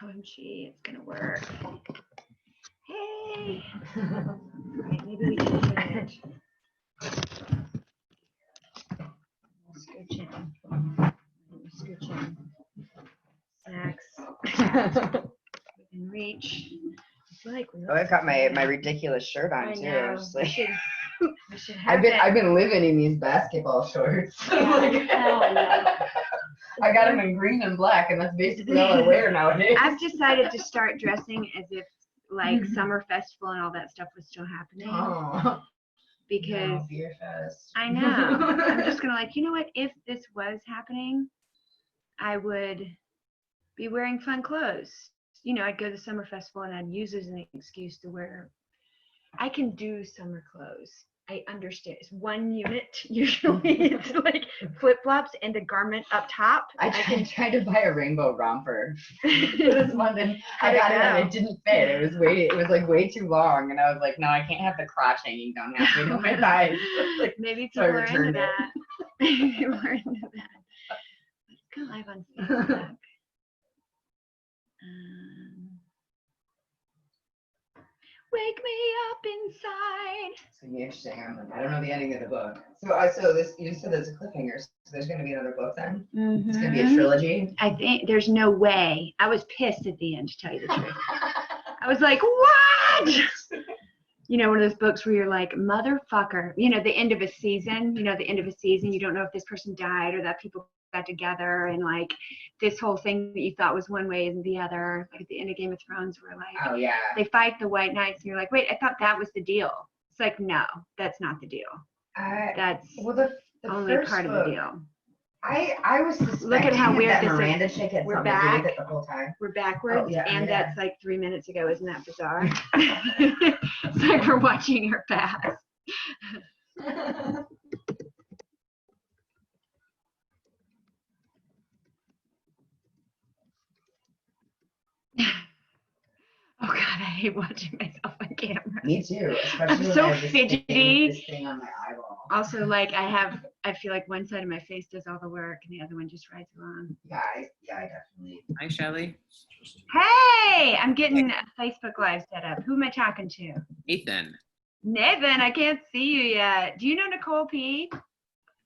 OMG, it's gonna work. Hey. All right, maybe we can do it. Scooch in. Scooch in. Snacks. We can reach. It's like I've got my ridiculous shirt on too. Know. Just like, We should have I've been living in these basketball shorts. Like, I got them in green and black, and that's basically all I wear nowadays. I've decided to start dressing as if like summer festival and all that stuff was still happening. Oh, because no, beer fest. I know. I'm just gonna like, you know what? If this was happening, I would be wearing fun clothes. You know, I'd go to the summer festival and I'd use it as an excuse to wear. I can do summer clothes. I understand. It's 1 unit usually. It's like flip flops and a garment up top. I tried to buy a rainbow romper for this month, and I got it and it didn't fit. It was like way too long, and I was like, no, I can't have the crotch hanging down halfway down my thighs. Like, maybe so people are into it. that. Maybe people are into that. Let's go live on Facebook. Wake me up inside. It's gonna be interesting. I don't know the ending of the book. So this, you said there's a cliffhanger. So there's gonna be another book then. Mm-hmm. It's gonna be a trilogy. I think there's no way. I was pissed at the end, to tell you the truth. I was like, what? You know, one of those books where you're like, motherfucker. You know, the end of a season. You know, the end of a season. You don't know if this person died or that people got together, and like this whole thing that you thought was one way and the other. Like at the end of Game of Thrones, where like, oh yeah, they fight the White Knights, and you're like, wait, I thought that was the deal. It's like, no, that's not the deal. That's the only part of the deal. I was suspecting Look at how weird that this Miranda is. chick had We're something back. to do with it the whole time. We're backwards, Oh, yeah, and yeah. that's like 3 minutes ago. Isn't that bizarre? It's like we're watching her pass. Oh God, I hate watching myself on camera. Me too. Especially I'm when so I have fidgety. This thing on my eyeball. Also, like I feel like one side of my face does all the work, and the other one just rides along. Yeah, I definitely. Hi, Shelly. Hey, I'm getting a Facebook Live set up. Who am I talking to? Ethan. Nathan, I can't see you yet. Do you know Nicole P?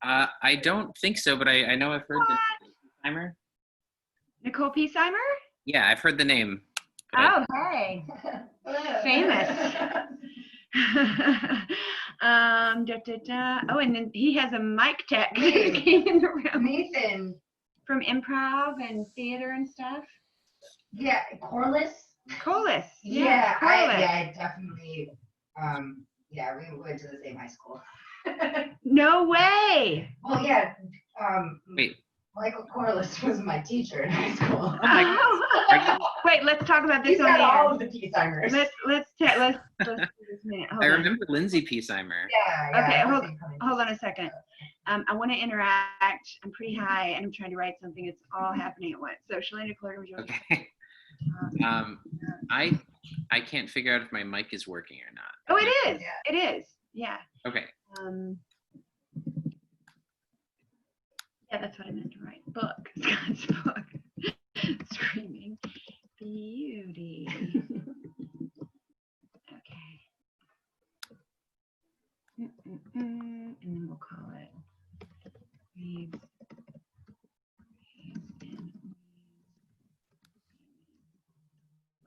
I don't think so, but I know I've heard the P'Simer. Nicole P'Simer? Yeah, I've heard the name. Oh, hey. Famous. Oh, and then he has a mic tech in the room. Nathan. From improv and theater and stuff. Yeah, Corliss. Corliss. Yeah, Corliss. I definitely. Yeah, we went to the same high school. No way. Well, yeah. Wait. Michael Corliss was my teacher in high school. Wait, let's talk about this He's on got the air. all of the P'Simers. Let's do this minute. I remember Lindsay P'Simer. Yeah. Okay, hold on a second. I want to interact. I'm pretty high, and I'm trying to write something. It's all happening at once. So, Shelly, Nicole, Okay. I can't figure out if my mic is working or not. Oh, it is. Yeah. It is. Yeah. Okay. Yeah, that's what I meant to write. Book. Scott's book. Screaming beauty. Okay. And then we'll call it Reads.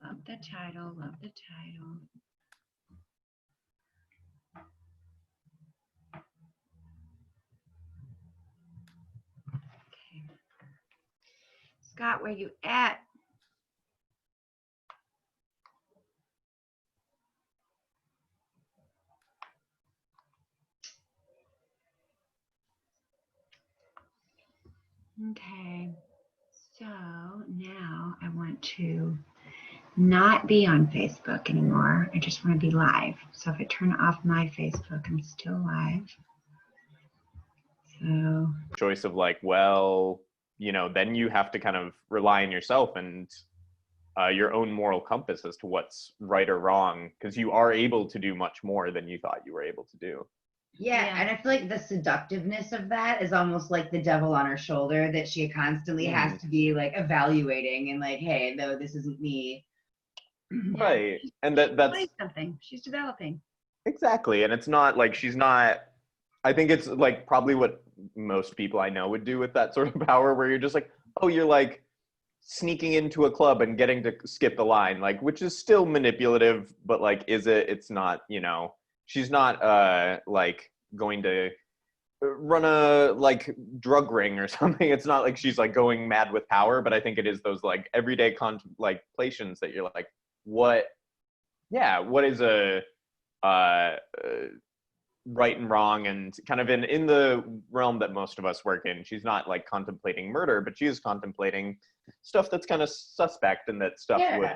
Love the title. Love the title. Scott, where you at? Okay, so now I want to not be on Facebook anymore. I just want to be live. So if I turn off my Facebook, I'm still live. So choice of like, well, you know, then you have to kind of rely on yourself and your own moral compass as to what's right or wrong, because you are able to do much more than you thought you were able to do. Yeah, and I feel like the seductiveness of that is almost like the devil on her shoulder that she constantly has to be like evaluating and like, hey, no, this isn't me. Right. And She's that's doing something. She's developing. exactly. And it's not like she's not, I think it's like probably what most people I know would do with that sort of power, where you're just like, oh, you're like sneaking into a club and getting to skip the line, like, which is still manipulative, but like, it's not, you know, she's not like going to run a like drug ring or something. It's not like she's like going mad with power, but I think it is those like everyday contemplations that you're like, what, yeah, what is a uh, right and wrong, and kind of in the realm that most of us work in. She's not like contemplating murder, but she is contemplating stuff that's kind of suspect, and that stuff would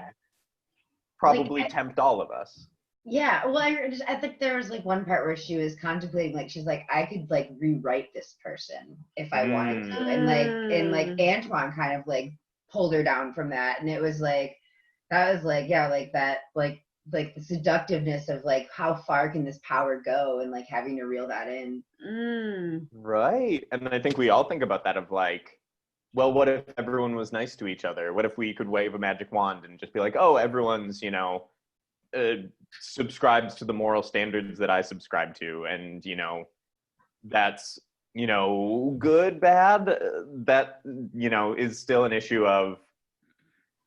probably Like, tempt all of us. Yeah, well, I think there was like one part where she was contemplating, like she's like, I could like rewrite this person if I wanted to, and like Antoine kind of like pulled her down from that, and it was like that was like yeah, like that like the seductiveness of like how far can this power go, and like having to reel that in. Right, and I think we all think about that of like, well, what if everyone was nice to each other? What if we could wave a magic wand and just be like, oh, everyone's, you know, subscribes to the moral standards that I subscribe to, and you know, that's, you know, good, bad, that, you know, is still an issue of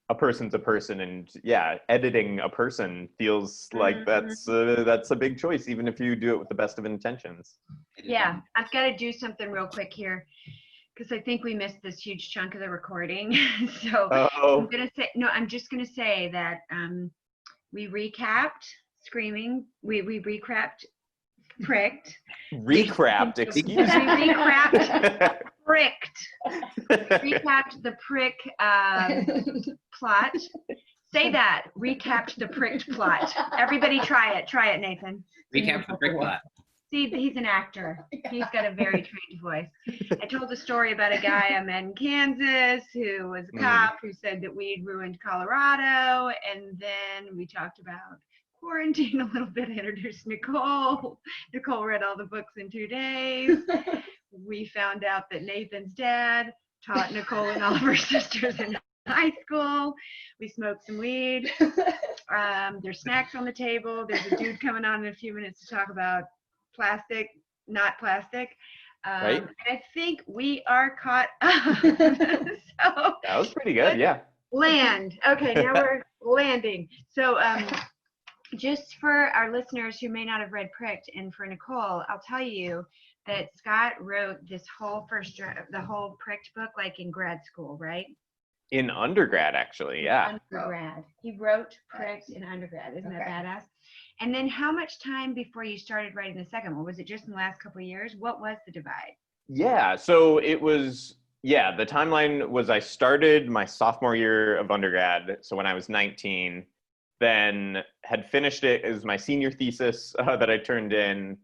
a person's a person, and yeah, editing a person feels like that's a big choice, even if you do it with the best of intentions. Yeah, I've got to do something real quick here, because I think we missed this huge chunk of the recording. So I'm gonna say no. I'm just gonna say that we recapped Screaming. We recapped Pricked. Recrapped, excuse me. We recapped Pricked. Recapped the Prick plot. Say that. Recapped the Pricked plot. Everybody try it. Try it, Nathan. Recap the Prick plot. See, he's an actor. He's got a very trained voice. I told a story about a guy I met in Kansas who was a cop who said that weed ruined Colorado. And then we talked about quarantine a little bit, introduced Nicole. Nicole read all the books in 2 days. We found out that Nathan's dad taught Nicole and all of her sisters in high school. We smoked some weed. There's snacks on the table. There's a dude coming on in a few minutes to talk about plastic, not plastic. Right. And I think we are caught up. So That was pretty good, yeah. Land. Okay, now we're landing. So just for our listeners who may not have read Pricked, and for Nicole, I'll tell you that Scott wrote this whole the whole Pricked book like in grad school, right? In undergrad, actually, yeah. Undergrad. He wrote Pricked in undergrad. Isn't that badass? And then how much time before you started writing the second one? Was it just in the last couple of years? What was the divide? Yeah, so it was, yeah, the timeline was I started my sophomore year of undergrad, so when I was 19, then had finished it as my senior thesis that I turned in,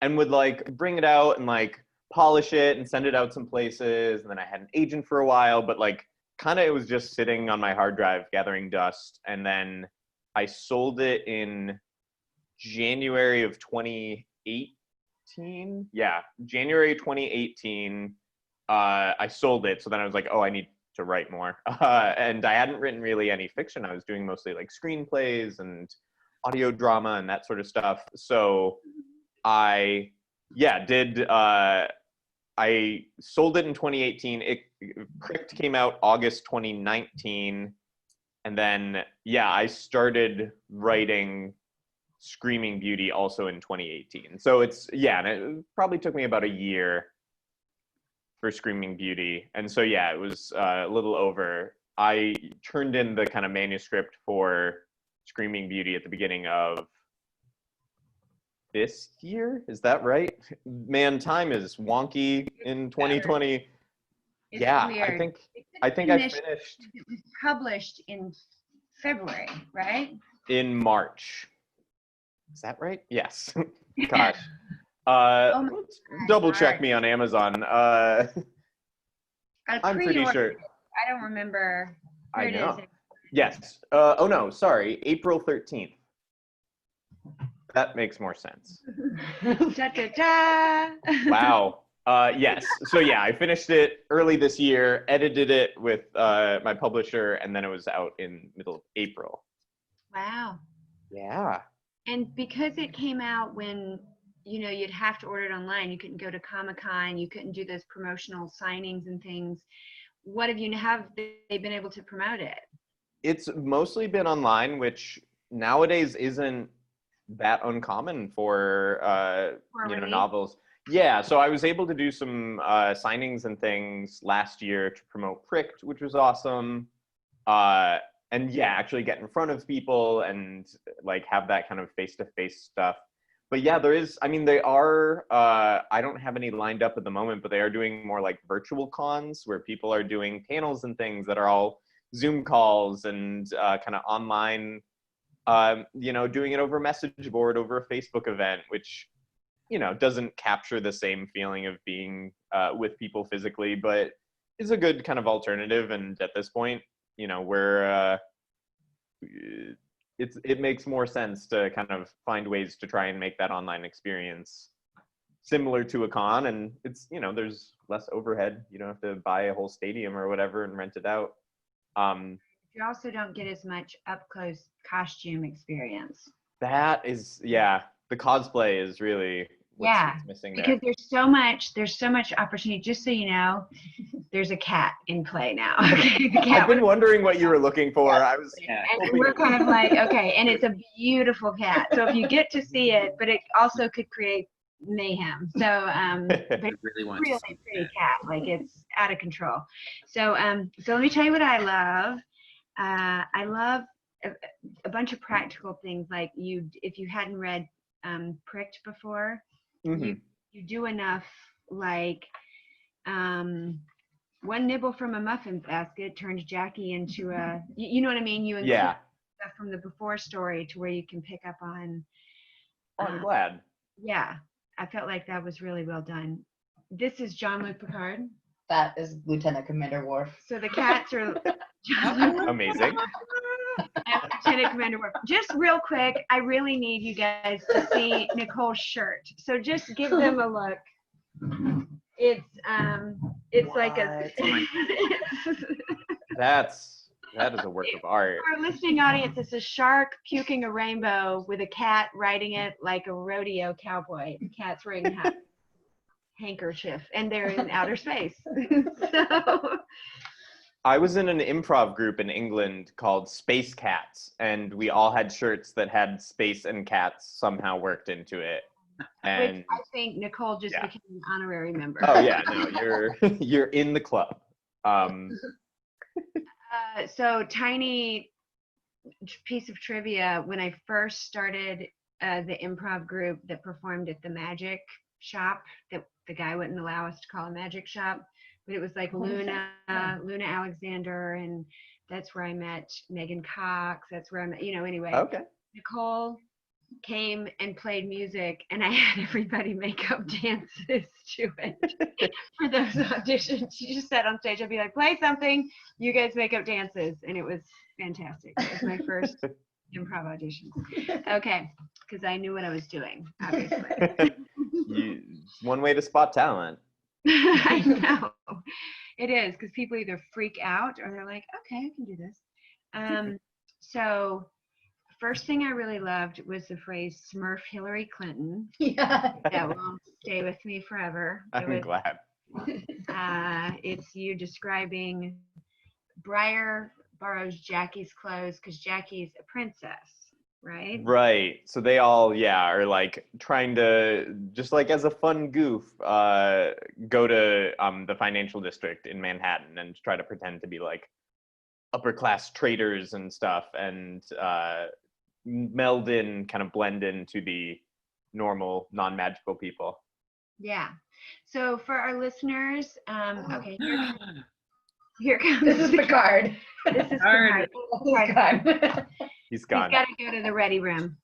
and would like bring it out and like polish it and send it out some places. And then I had an agent for a while, but like kind of it was just sitting on my hard drive gathering dust. And then I sold it in January of 2018. Yeah, January 2018. I sold it. So then I was like, oh, I need to write more. And I hadn't written really any fiction. I was doing mostly like screenplays and audio drama and that sort of stuff. So I sold it in 2018. Pricked came out August 2019. And then, yeah, I started writing Screaming Beauty also in 2018. So it's, yeah, and it probably took me about a year for Screaming Beauty. And so, yeah, it was a little over. I turned in the kind of manuscript for Screaming Beauty at the beginning of this year. Is that right? Man, time is wonky in 2020. Yeah, weird. I think I finished. It was published in February, right? In March. Is that right? Yes. Gosh. Let's double check me on Amazon. I'm pretty sure. I don't remember. I know. Yes. Oh no, sorry. April 13th. That makes more sense. Da, da, da. Wow. Yes. So yeah, I finished it early this year, edited it with my publisher, and then it was out in middle of April. Wow. Yeah. And because it came out when, you'd have to order it online, you couldn't go to Comic-Con, you couldn't do those promotional signings and things. Have they been able to promote it? It's mostly been online, which nowadays isn't that uncommon for novels. Yeah, so I was able to do some signings and things last year to promote Pricked, which was awesome. And yeah, actually get in front of people and like have that kind of face-to-face stuff. But yeah, they are, I don't have any lined up at the moment, but they are doing more like virtual cons where people are doing panels and things that are all Zoom calls and kind of online, doing it over a message board, over a Facebook event, which, doesn't capture the same feeling of being with people physically, but is a good kind of alternative. And at this point, it makes more sense to kind of find ways to try and make that online experience similar to a con. And it's, there's less overhead. You don't have to buy a whole stadium or whatever and rent it out. You also don't get as much up close costume experience. That is, yeah, the cosplay is really what's missing there. Because there's so much opportunity. Just so you know, there's a cat in play now. Okay, I've been wondering what you were looking for. Yeah. And we're kind of like, okay, and it's a beautiful cat. So if you get to see it, but it also could create mayhem. So but it's really pretty cat. Like it's out of control. So let me tell you what I love. I love a bunch of practical things. Like if you hadn't read Pricked before, you do enough like one nibble from a muffin basket turns Jackie into a, you know what I mean? You include stuff from the before story to where you can pick up on. I'm glad. Yeah, I felt like that was really well done. This is Jean-Luc Picard. That is Lieutenant Commander Worf. So the cats are amazing. And Lieutenant Commander Worf. Just real quick, I really need you guys to see Nicole's shirt. So just give them a look. It's like a. That is a work of art. For our listening audience, it's a shark puking a rainbow with a cat riding it like a rodeo cowboy. The cat's wearing a handkerchief, and they're in outer space. So. I was in an improv group in England called Space Cats, and we all had shirts that had space and cats somehow worked into it. And which I think Nicole just became an honorary member. Oh yeah, no, you're in the club. So tiny piece of trivia: when I first started the improv group that performed at the magic shop, that the guy wouldn't allow us to call a magic shop, but it was like Luna Alexander, and that's where I met Megan Cox. That's where I met, anyway. Okay. Nicole came and played music, and I had everybody make up dances to it for those auditions. She just sat on stage. I'd be like, play something, you guys make up dances, and it was fantastic. It was my first improv audition. Okay, because I knew what I was doing, obviously. It's one way to spot talent. I know it is, because people either freak out or they're like, okay, I can do this. So first thing I really loved was the phrase Smurf Hillary Clinton. Yeah. That will stay with me forever. I'm glad. It's you describing Briar borrows Jackie's clothes because Jackie's a princess, right? Right. So they all, are like trying to, just like as a fun goof, go to the financial district in Manhattan and try to pretend to be like upper class traders and stuff, and blend into the normal non-magical people. Yeah. So for our listeners, okay, here comes This is Picard. This is Picard. He's gone. He's got to go to the ready room.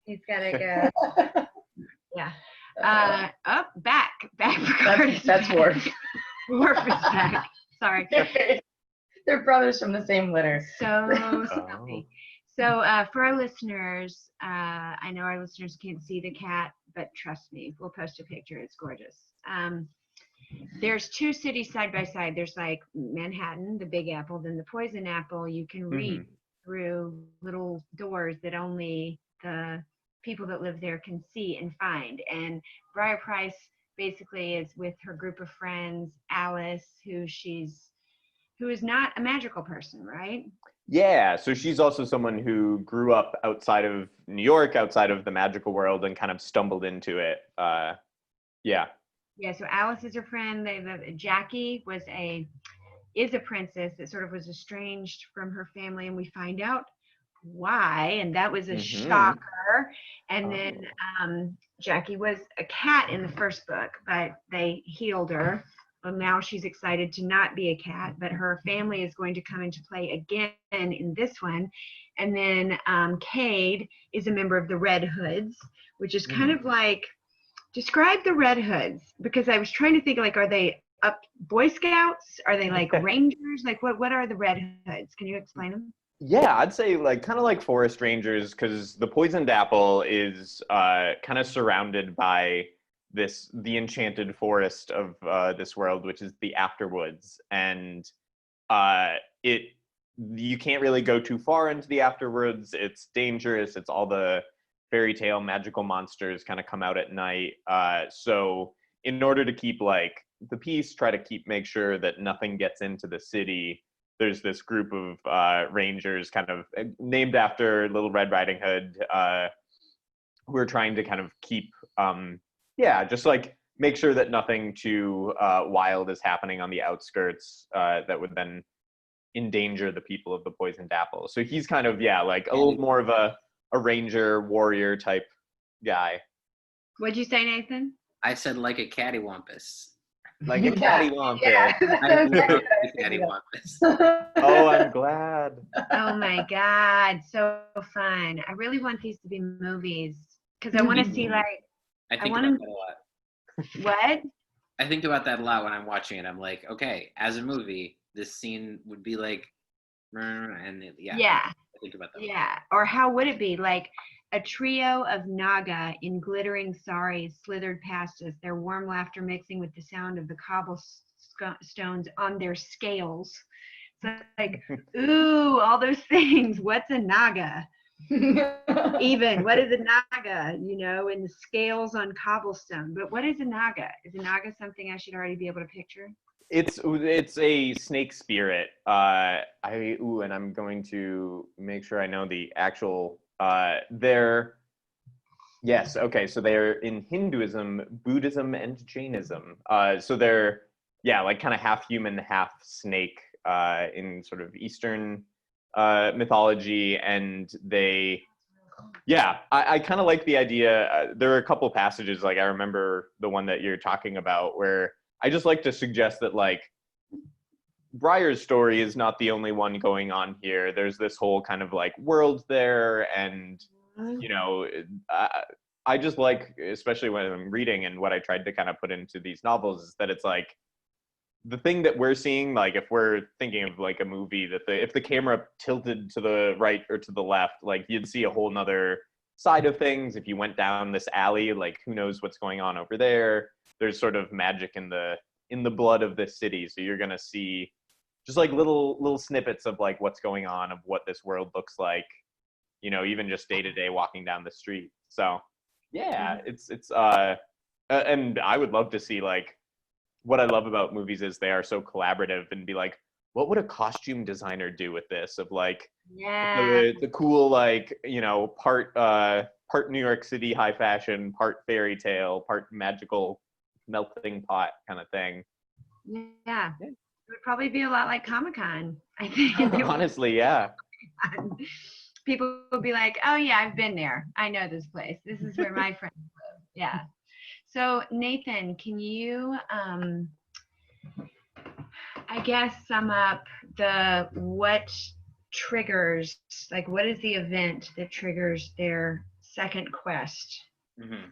He's got to go. Yeah. Back. Picard that's back. Worf. Worf is back. Sorry. They're brothers from the same litter. So smelly. So for our listeners, I know our listeners can't see the cat, but trust me, we'll post a picture. It's gorgeous. There's two cities side by side. There's like Manhattan, the Big Apple, then the Poison Apple. You can read through little doors that only the people that live there can see and find. And Briar Price basically is with her group of friends, Alice, who is not a magical person, right? Yeah, so she's also someone who grew up outside of New York, outside of the magical world, and kind of stumbled into it. Yeah. Yeah, so Alice is her friend. Jackie is a princess that sort of was estranged from her family, and we find out why, and that was a shocker. And then Jackie was a cat in the first book, but they healed her. Well, now she's excited to not be a cat, but her family is going to come into play again in this one. And then Cade is a member of the Red Hoods, which is kind of like, describe the Red Hoods, because I was trying to think, like, are they up Boy Scouts? Are they like Rangers? Like, what are the Red Hoods? Can you explain them? Yeah, I'd say like kind of like forest rangers, because the poisoned apple is kind of surrounded by the enchanted forest of this world, which is the Afterwoods, and you can't really go too far into the Afterwoods. It's dangerous. It's all the fairy tale magical monsters kind of come out at night. So in order to keep like the peace, make sure that nothing gets into the city, there's this group of rangers kind of named after Little Red Riding Hood, who are trying to kind of keep just like make sure that nothing too wild is happening on the outskirts that would then endanger the people of the poisoned apple. So he's kind of like a little more of a ranger warrior type guy. What'd you say, Nathan? I said like a cattywampus. Like a cattywampus. Yeah. I love a cattywampus. Oh, I'm glad. Oh my God, so fun. I really want these to be movies, because I want to see, like, I think wanna- about that a lot. what? I think about that a lot when I'm watching it. I'm like, okay, as a movie, this scene would be like, and Yeah. I think about that. Yeah, or how would it be? Like, a trio of Naga in glittering saris slithered past us, their warm laughter mixing with the sound of the cobblestones on their scales. So like, ooh, all those things. What's a Naga? Even, what is a Naga? You know, and the scales on cobblestone. But what is a Naga? Is a Naga something I should already be able to picture? It's a snake spirit. And I'm going to make sure I know the actual. So they're in Hinduism, Buddhism, and Jainism. So they're like kind of half human, half snake in sort of Eastern mythology, and they. Yeah, I kind of like the idea. There are a couple passages, like I remember the one that you're talking about, where I just like to suggest that like Briar's story is not the only one going on here. There's this whole kind of like world there, and you know, I just like, especially when I'm reading and what I tried to kind of put into these novels, is that it's like the thing that we're seeing, like if we're thinking of like a movie, that if the camera tilted to the right or to the left, like you'd see a whole nother side of things. If you went down this alley, like who knows what's going on over there. There's sort of magic in the blood of this city, so you're gonna see just like little snippets of like what's going on, of what this world looks like, you know, even just day to day walking down the street. So yeah, it's and I would love to see, like, what I love about movies is they are so collaborative, and be like, what would a costume designer do with this, of like the cool, like, you know, part New York City high fashion, part fairy tale, part magical melting pot kind of thing. Yeah. It would probably be a lot like Comic-Con, I think. Honestly, yeah. People would be like, oh yeah, I've been there. I know this place. This is where my friends live. Yeah. So Nathan, can you, I guess, sum up what triggers, like what is the event that triggers their second quest? Mm-hmm.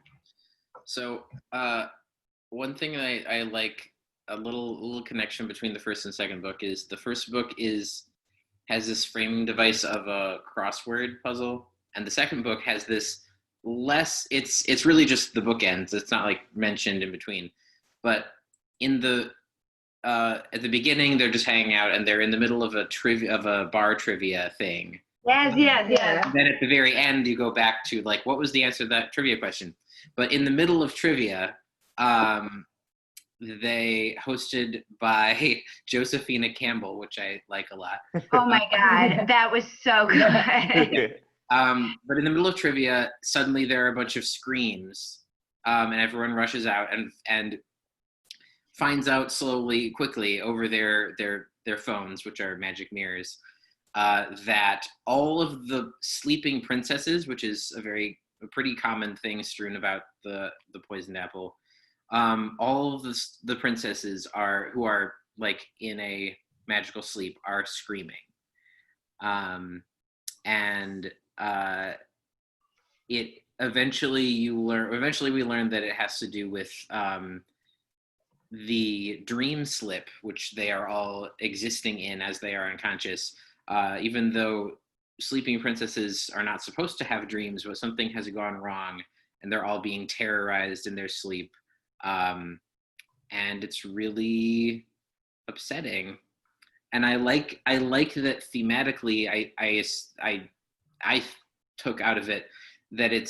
So one thing I like, a little connection between the first and second book, is the first book has this framing device of a crossword puzzle, and the second book has this less. It's really just the bookends. It's not like mentioned in between, but in the at the beginning they're just hanging out, and they're in the middle of a bar trivia thing. Yes. Then at the very end, you go back to like, what was the answer to that trivia question? But in the middle of trivia, they hosted by Josephina Campbell, which I like a lot. Oh my God, that was so good. But in the middle of trivia, suddenly there are a bunch of screams, and everyone rushes out and finds out quickly over their phones, which are magic mirrors, that all of the sleeping princesses, which is a pretty common thing strewn about the poisoned apple, all of the princesses who are like in a magical sleep are screaming, and it eventually we learn that it has to do with the dream slip, which they are all existing in as they are unconscious, even though sleeping princesses are not supposed to have dreams, but something has gone wrong and they're all being terrorized in their sleep. And it's really upsetting. And I like that thematically. I took out of it that it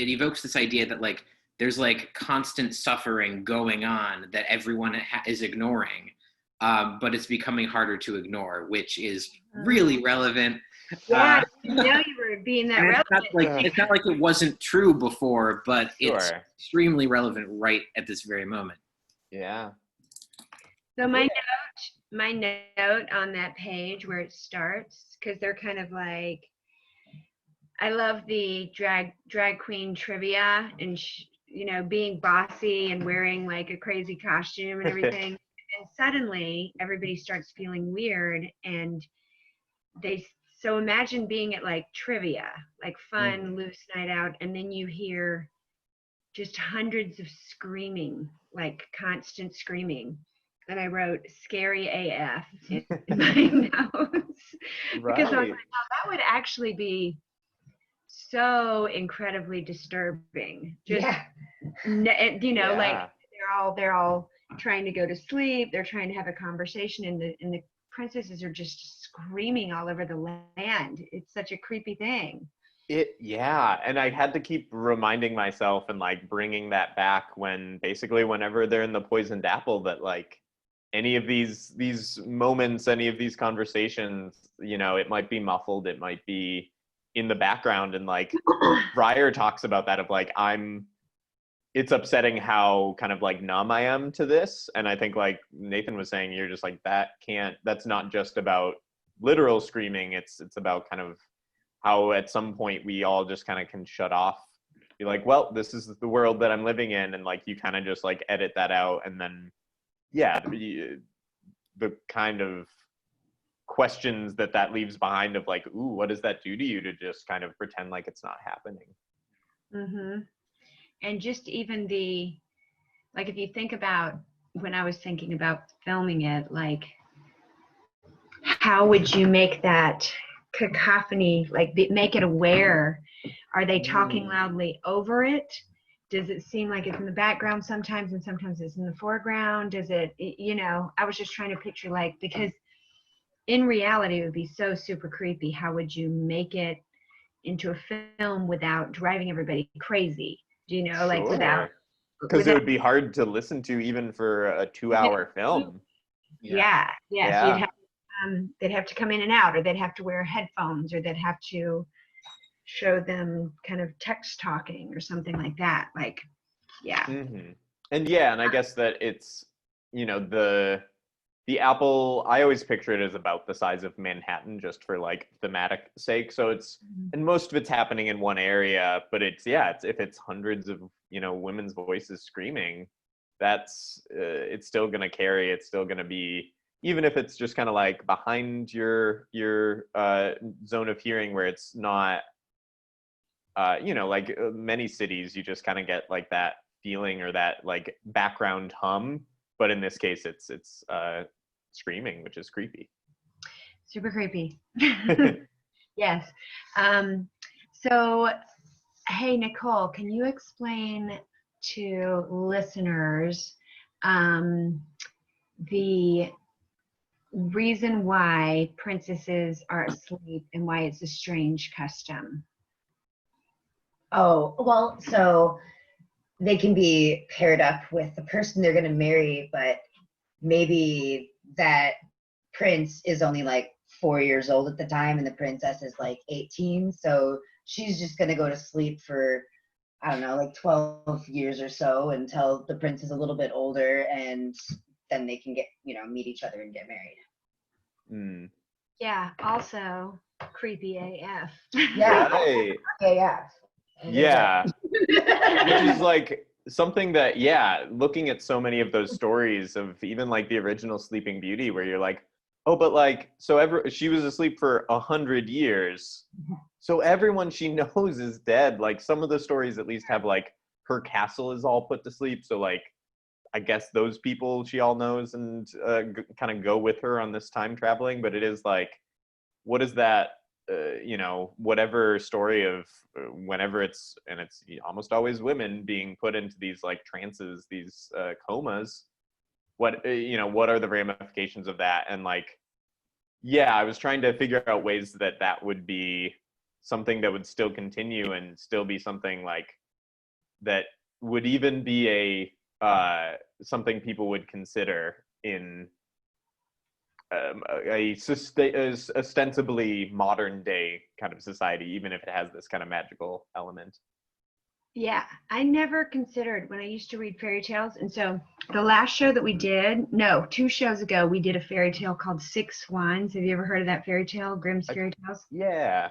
evokes this idea that like there's like constant suffering going on that everyone is ignoring, but it's becoming harder to ignore, which is really relevant. Yeah, you were being that relevant. It's not like it wasn't true before, but Sure. It's extremely relevant right at this very moment. Yeah. So my note on that page where it starts, because they're kind of like, I love the drag queen trivia and being bossy and wearing like a crazy costume and everything. And suddenly everybody starts feeling weird, and so imagine being at like trivia, like fun, loose night out, and then you hear just hundreds of screaming, like constant screaming. And I wrote scary AF in my notes. Because I was like, oh, that would actually be so incredibly disturbing. Just, like they're all trying to go to sleep. They're trying to have a conversation, and the princesses are just screaming all over the land. It's such a creepy thing. And I had to keep reminding myself and like bringing that back whenever they're in the poisoned apple, that like any of these moments, any of these conversations, it might be muffled, it might be in the background, and like Breyer talks about that of like it's upsetting how kind of like numb I am to this. And I think like Nathan was saying, you're just like, that's not just about literal screaming. It's about kind of how at some point we all just kind of can shut off, be like, well, this is the world that I'm living in. And like, you kind of just like edit that out. And then, the kind of questions that leaves behind of like, ooh, what does that do to you to just kind of pretend like it's not happening? Mm-hmm. And just even if you think about when I was thinking about filming it, like, how would you make that cacophony, like make it aware? Are they talking loudly over it? Does it seem like it's in the background sometimes, and sometimes it's in the foreground? Does it, I was just trying to picture, like, because in reality it would be so super creepy. How would you make it into a film without driving everybody crazy? Like without, because it would be hard to listen to even for a 2-hour film. Yeah. So you'd have they'd have to come in and out, or they'd have to wear headphones, or they'd have to show them kind of text talking or something like that. Like, And I guess that it's, the apple, I always picture it as about the size of Manhattan, just for like thematic sake. So it's, and most of it's happening in one area, but it's if it's hundreds of, women's voices screaming, it's still going to carry. It's still going to be, even if it's just kind of like behind your zone of hearing, where it's not, like many cities, you just kind of get like that feeling or that like background hum. but in this case, it's screaming, which is creepy. Super creepy. Yes. So, hey, Nicole, can you explain to listeners the reason why princesses are asleep and why it's a strange custom? Oh, well, so they can be paired up with the person they're going to marry, but maybe that prince is only like 4 years old at the time and the princess is like 18. So she's just going to go to sleep for, I don't know, like 12 years or so until the prince is a little bit older, and then they can get, meet each other and get married. Mm. Yeah, also creepy AF. Yeah. Right. Yeah. Yeah. Which is like something that, looking at so many of those stories of even like the original Sleeping Beauty, where you're like, oh, but like, so she was asleep for 100 years. So everyone she knows is dead. Like some of the stories at least have like her castle is all put to sleep. So like, I guess those people she all knows and kind of go with her on this time traveling. But it is like, what is that? Whatever story of whenever it's almost always women being put into these like trances, these comas. What are the ramifications of that? And like, I was trying to figure out ways that would be something that would still continue and still be something like that would even be a something people would consider in a ostensibly modern day kind of society, even if it has this kind of magical element. Yeah, I never considered when I used to read fairy tales. And so the last show that we did, 2 shows ago, we did a fairy tale called Six Swans. Have you ever heard of that fairy tale, Grimm's Fairy Tales? Yeah.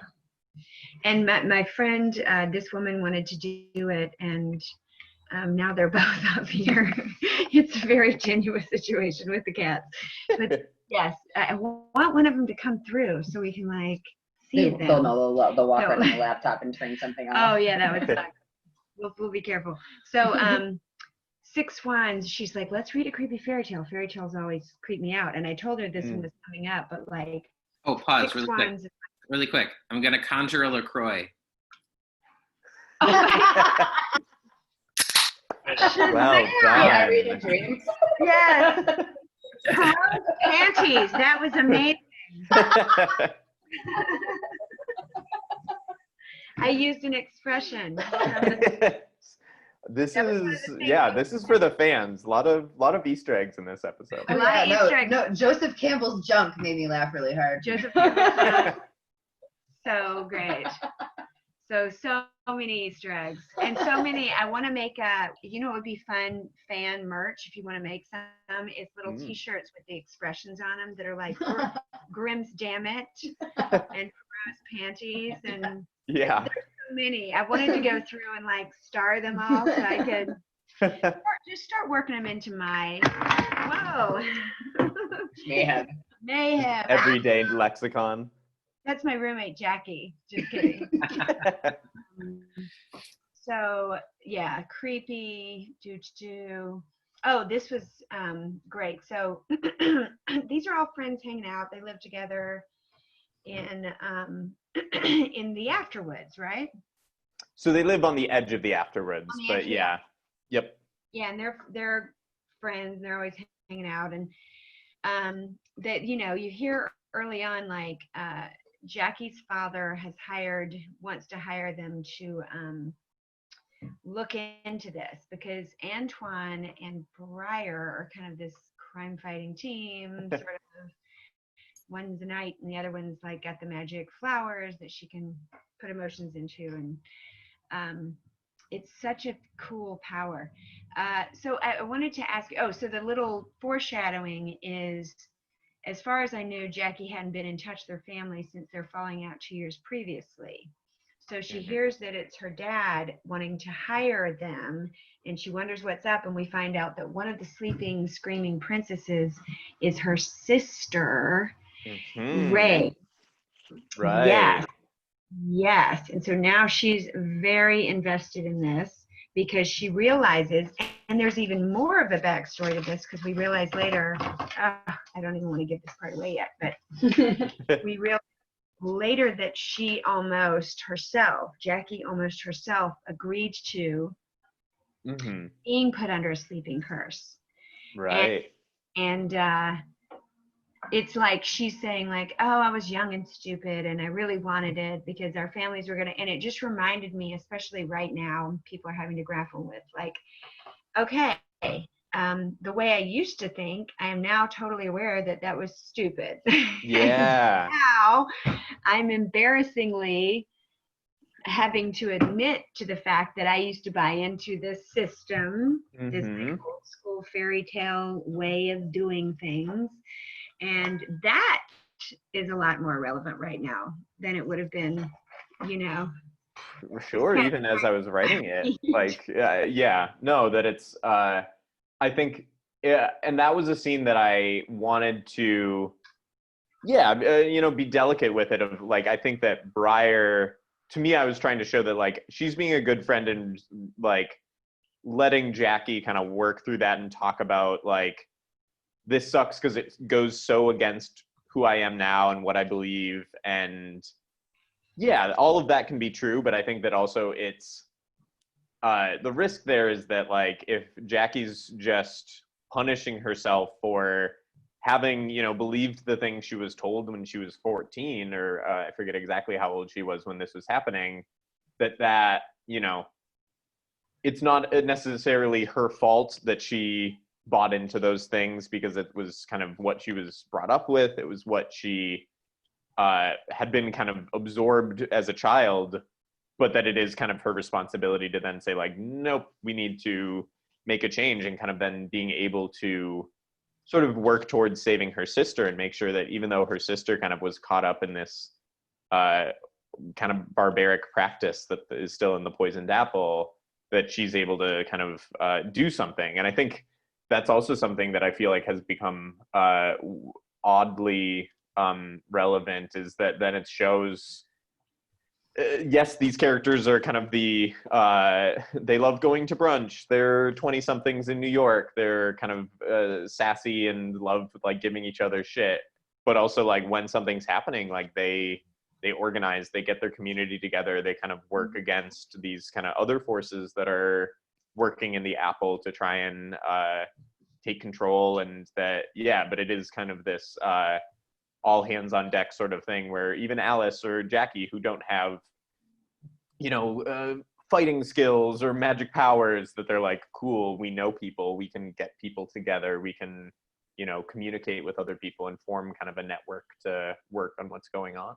And my friend, this woman wanted to do it, and now they're both up here. It's a very tenuous situation with the cats. But yes, I want one of them to come through so we can like see them. They'll know they'll walk right on the laptop and turn something off. Oh yeah, that would suck. We'll be careful. So Six Swans, she's like, let's read a creepy fairy tale. Fairy tales always creep me out. And I told her this one was coming up, but like, oh, pause Six really Swans. quick. Really quick. I'm gonna conjure a LaCroix. Well done. Read a dream. Yes. Panties. That was amazing. I used an expression. This is for the fans. A lot of Easter eggs in this episode. A lot of Easter eggs. No, Joseph Campbell's junk made me laugh really hard. Joseph Campbell's so great. So many Easter eggs and so many. I want to make it would be fun fan merch if you want to make some. It's little T-shirts with the expressions on them that are like Grimm's damn it and Rose panties and there's so many. I wanted to go through and like star them all so I could just start working them into my mayhem. Everyday lexicon. That's my roommate, Jackie. Just kidding. So, yeah, creepy. Oh, this was great. So, these are all friends hanging out. They live together in the Afterwoods, right? So they live on the edge of the Afterwoods, but yeah. Yep. Yeah, and they're friends. And they're always hanging out, and that you hear early on like. Jackie's father wants to hire them to look into this because Antoine and Briar are kind of this crime-fighting team, sort of. One's a knight and the other one's like got the magic flowers that she can put emotions into, and it's such a cool power. So I wanted to ask you, so the little foreshadowing is, as far as I knew, Jackie hadn't been in touch with their family since their falling out 2 years previously. So she hears that it's her dad wanting to hire them, and she wonders what's up, and we find out that one of the sleeping, screaming princesses is her sister, Ray. Right. Yes. And so now she's very invested in this. because she realizes, and there's even more of a backstory to this because we realize later, I don't even want to give this part away yet, but we realize later that she almost herself, Jackie almost herself, agreed to being put under a sleeping curse. Right. And it's like she's saying like, oh, I was young and stupid and I really wanted it because our families were going to, and it just reminded me, especially right now, people are having to grapple with like, okay, the way I used to think, I am now totally aware that that was stupid. Yeah. Now I'm embarrassingly having to admit to the fact that I used to buy into this system, this old school fairy tale way of doing things. And that is a lot more relevant right now than it would have been, you know. Sure, even as I was writing it, like, yeah, no, that it's, I think, yeah, and that was a scene that I wanted to, be delicate with it. Of like, I think that Briar, to me, I was trying to show that like she's being a good friend and like letting Jackie kind of work through that and talk about like, this sucks because it goes so against who I am now and what I believe. And yeah, all of that can be true, but I think that also it's, the risk there is that like, if Jackie's just punishing herself for having, believed the thing she was told when she was 14, or I forget exactly how old she was when this was happening, that, it's not necessarily her fault that she bought into those things because it was kind of what she was brought up with. It was what she had been kind of absorbed as a child, but that it is kind of her responsibility to then say like, nope, we need to make a change, and kind of then being able to sort of work towards saving her sister and make sure that even though her sister kind of was caught up in this kind of barbaric practice that is still in the poisoned apple, that she's able to kind of do something. And I think that's also something that I feel like has become oddly relevant, is that then it shows, yes, these characters are kind of the, they love going to brunch. They're 20-somethings in New York. They're kind of sassy and love like giving each other shit. But also like when something's happening, like they organize, they get their community together. They kind of work against these kind of other forces that are working in the apple to try and take control. And that, yeah, but it is kind of this all hands on deck sort of thing where even Alice or Jackie, who don't have, fighting skills or magic powers, that they're like, cool, we know people, we can get people together, we can, communicate with other people and form kind of a network to work on what's going on.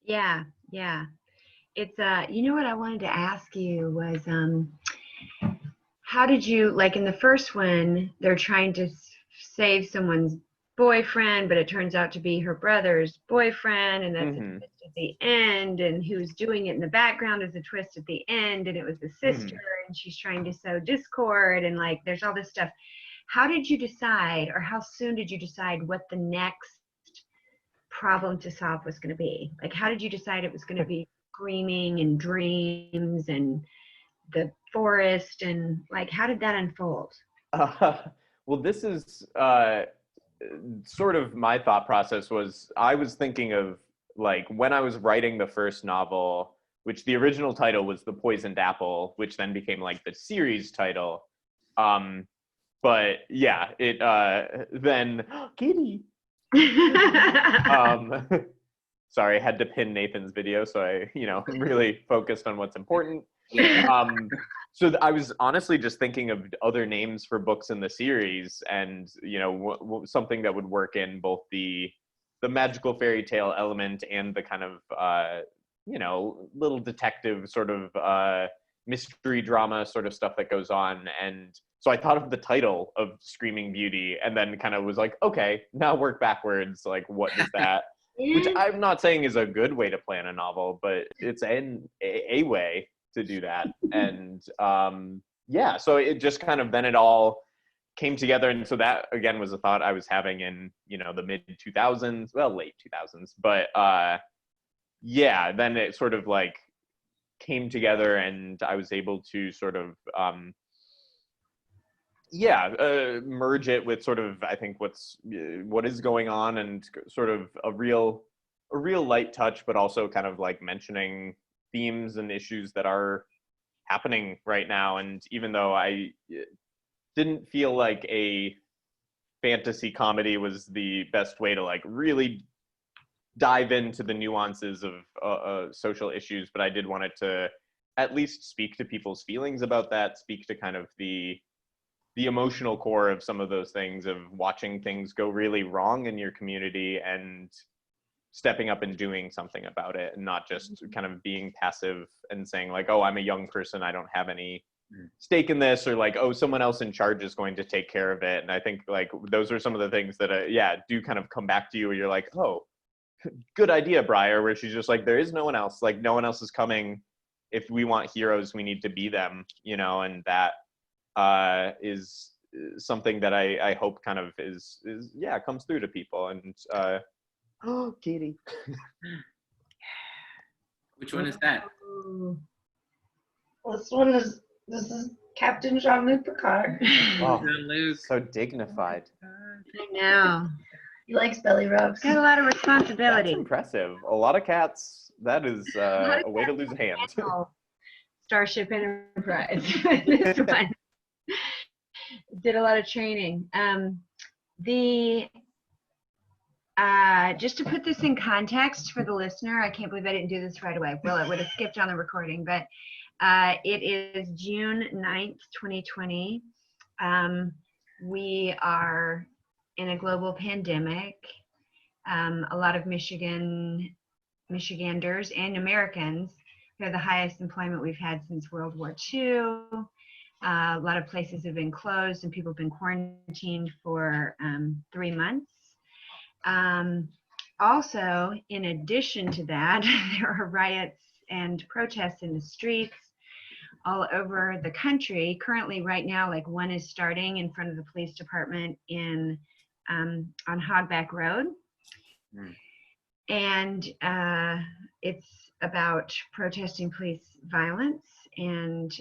Yeah. It's what I wanted to ask you was how did you, like in the first one, they're trying to save someone's boyfriend, but it turns out to be her brother's boyfriend, and that's a twist at the end, and who's doing it in the background is a twist at the end, and it was the sister, and she's trying to sow discord, and like there's all this stuff. How did you decide, or how soon did you decide what the next problem to solve was going to be? Like, how did you decide it was going to be screaming and dreams and the forest, and like, how did that unfold? Well, this is sort of my thought process. Was I was thinking of like when I was writing the first novel, which the original title was The Poisoned Apple, which then became like the series title. But yeah, it then Kitty. Sorry, I had to pin Nathan's video, so I, really focused on what's important. So I was honestly just thinking of other names for books in the series, and something that would work in both the magical fairy tale element and the kind of little detective sort of mystery drama sort of stuff that goes on. And so I thought of the title of Screaming Beauty, and then kind of was like, okay, now work backwards. Like, what is that? Which I'm not saying is a good way to plan a novel, but it's a way to do that. And so it just kind of, then it all came together. And so that again was a thought I was having in the mid 2000s, well, late 2000s, but then it sort of like came together, and I was able to sort of merge it with sort of, I think, what is going on, and sort of a real light touch, but also kind of like mentioning themes and issues that are happening right now. And even though I didn't feel like a fantasy comedy was the best way to like really dive into the nuances of social issues, but I did want it to at least speak to people's feelings about that, speak to kind of the emotional core of some of those things, of watching things go really wrong in your community and stepping up and doing something about it, and not just kind of being passive and saying like, oh, I'm a young person, I don't have any stake in this, or like, oh, someone else in charge is going to take care of it. And I think like those are some of the things that do kind of come back to you, where you're like, oh, good idea, Briar, where she's just like, there is no one else, like no one else is coming. If we want heroes, we need to be them, you know. And that is something that I hope kind of is comes through to people. And oh, Katie. Which one is that? This is Captain Jean-Luc Picard. Oh, Luke. so dignified. I know. He likes belly rubs. Got a lot of responsibility. That's impressive. A lot of cats. That is a way to lose a hand. Starship Enterprise. This one did a lot of training. Just to put this in context for the listener, I can't believe I didn't do this right away. Well, it would have skipped on the recording, but it is June 9th, 2020. We are in a global pandemic. A lot of Michiganders and Americans have the highest employment we've had since World War II. A lot of places have been closed and people have been quarantined for 3 months. Also, in addition to that, there are riots and protests in the streets all over the country. Currently, right now, like one is starting in front of the police department on Hogback Road. And it's about protesting police violence and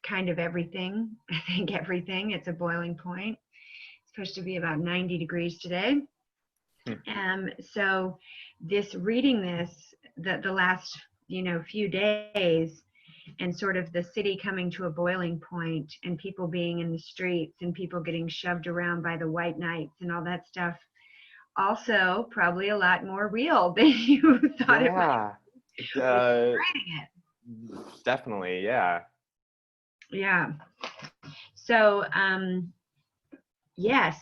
kind of everything. I think everything. It's a boiling point. It's supposed to be about 90 degrees today. So reading this, the last few days, and sort of the city coming to a boiling point, and people being in the streets, and people getting shoved around by the white knights and all that stuff, also probably a lot more real than you thought it was. Writing it. Definitely, yeah. Yeah. So,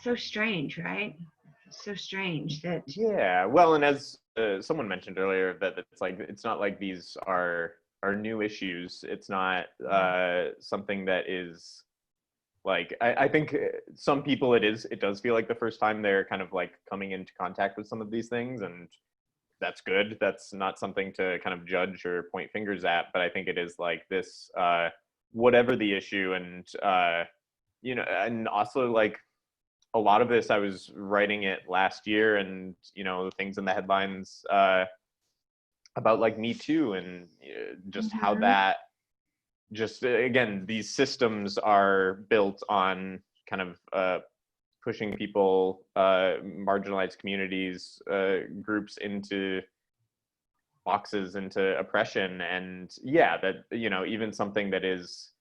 so strange, right? So strange that. Yeah. Well, and as someone mentioned earlier, that it's not like these are new issues. It's not something that is like, I think some people it does feel like the first time they're kind of like coming into contact with some of these things, and that's good. That's not something to kind of judge or point fingers at, but I think it is like this, whatever the issue, and and also like a lot of this, I was writing it last year, and things in the headlines about like Me Too, and just how that again, these systems are built on kind of pushing people, marginalized communities, groups into boxes, into oppression. And that even something that is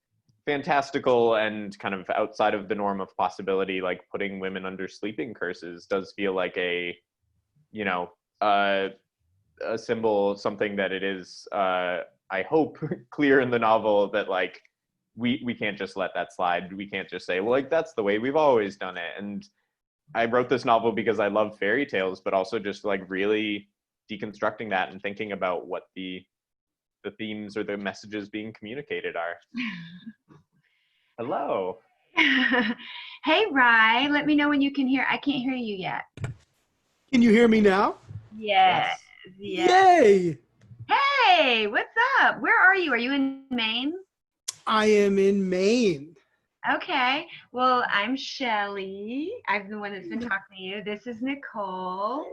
fantastical and kind of outside of the norm of possibility, like putting women under sleeping curses, does feel like a symbol, something that it is, I hope, clear in the novel that like we can't just let that slide. We can't just say, well, like that's the way we've always done it. And I wrote this novel because I love fairy tales, but also just like really deconstructing that and thinking about what the themes or the messages being communicated are. Hello. Hey, Rye, let me know when you can hear. I can't hear you yet. Can you hear me now? Yes. Yay! Hey, what's up? Where are you? Are you in Maine? I am in Maine. Okay. Well, I'm Shelly. I'm the one that's been talking to you. This is Nicole.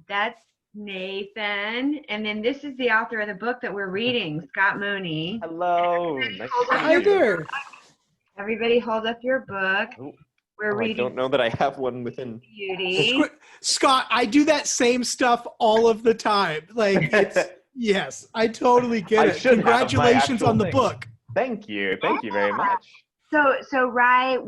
That's Nathan. And then this is the author of the book that we're reading, Scott Mooney. Hello. Nice to Hi meet you. there. Everybody hold up your book. Oh, We're I reading don't know that I have one within. Beauty. Scott, I do that same stuff all of the time. Like, yes, I totally get I it. should have my Congratulations actual on the thing. book. Thank you very much. So Rye,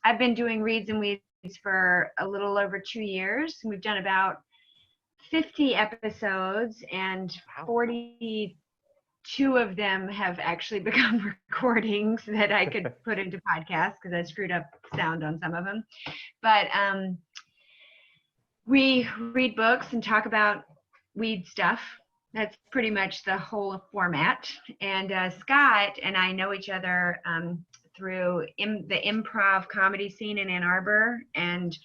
I've been doing Reads and Weeds for a little over 2 years. We've done about 50 episodes, and 42 of them have actually become recordings that I could put into podcasts because I screwed up sound on some of them. But we read books and talk about weed stuff. That's pretty much the whole format. And Scott and I know each other through the improv comedy scene in Ann Arbor. And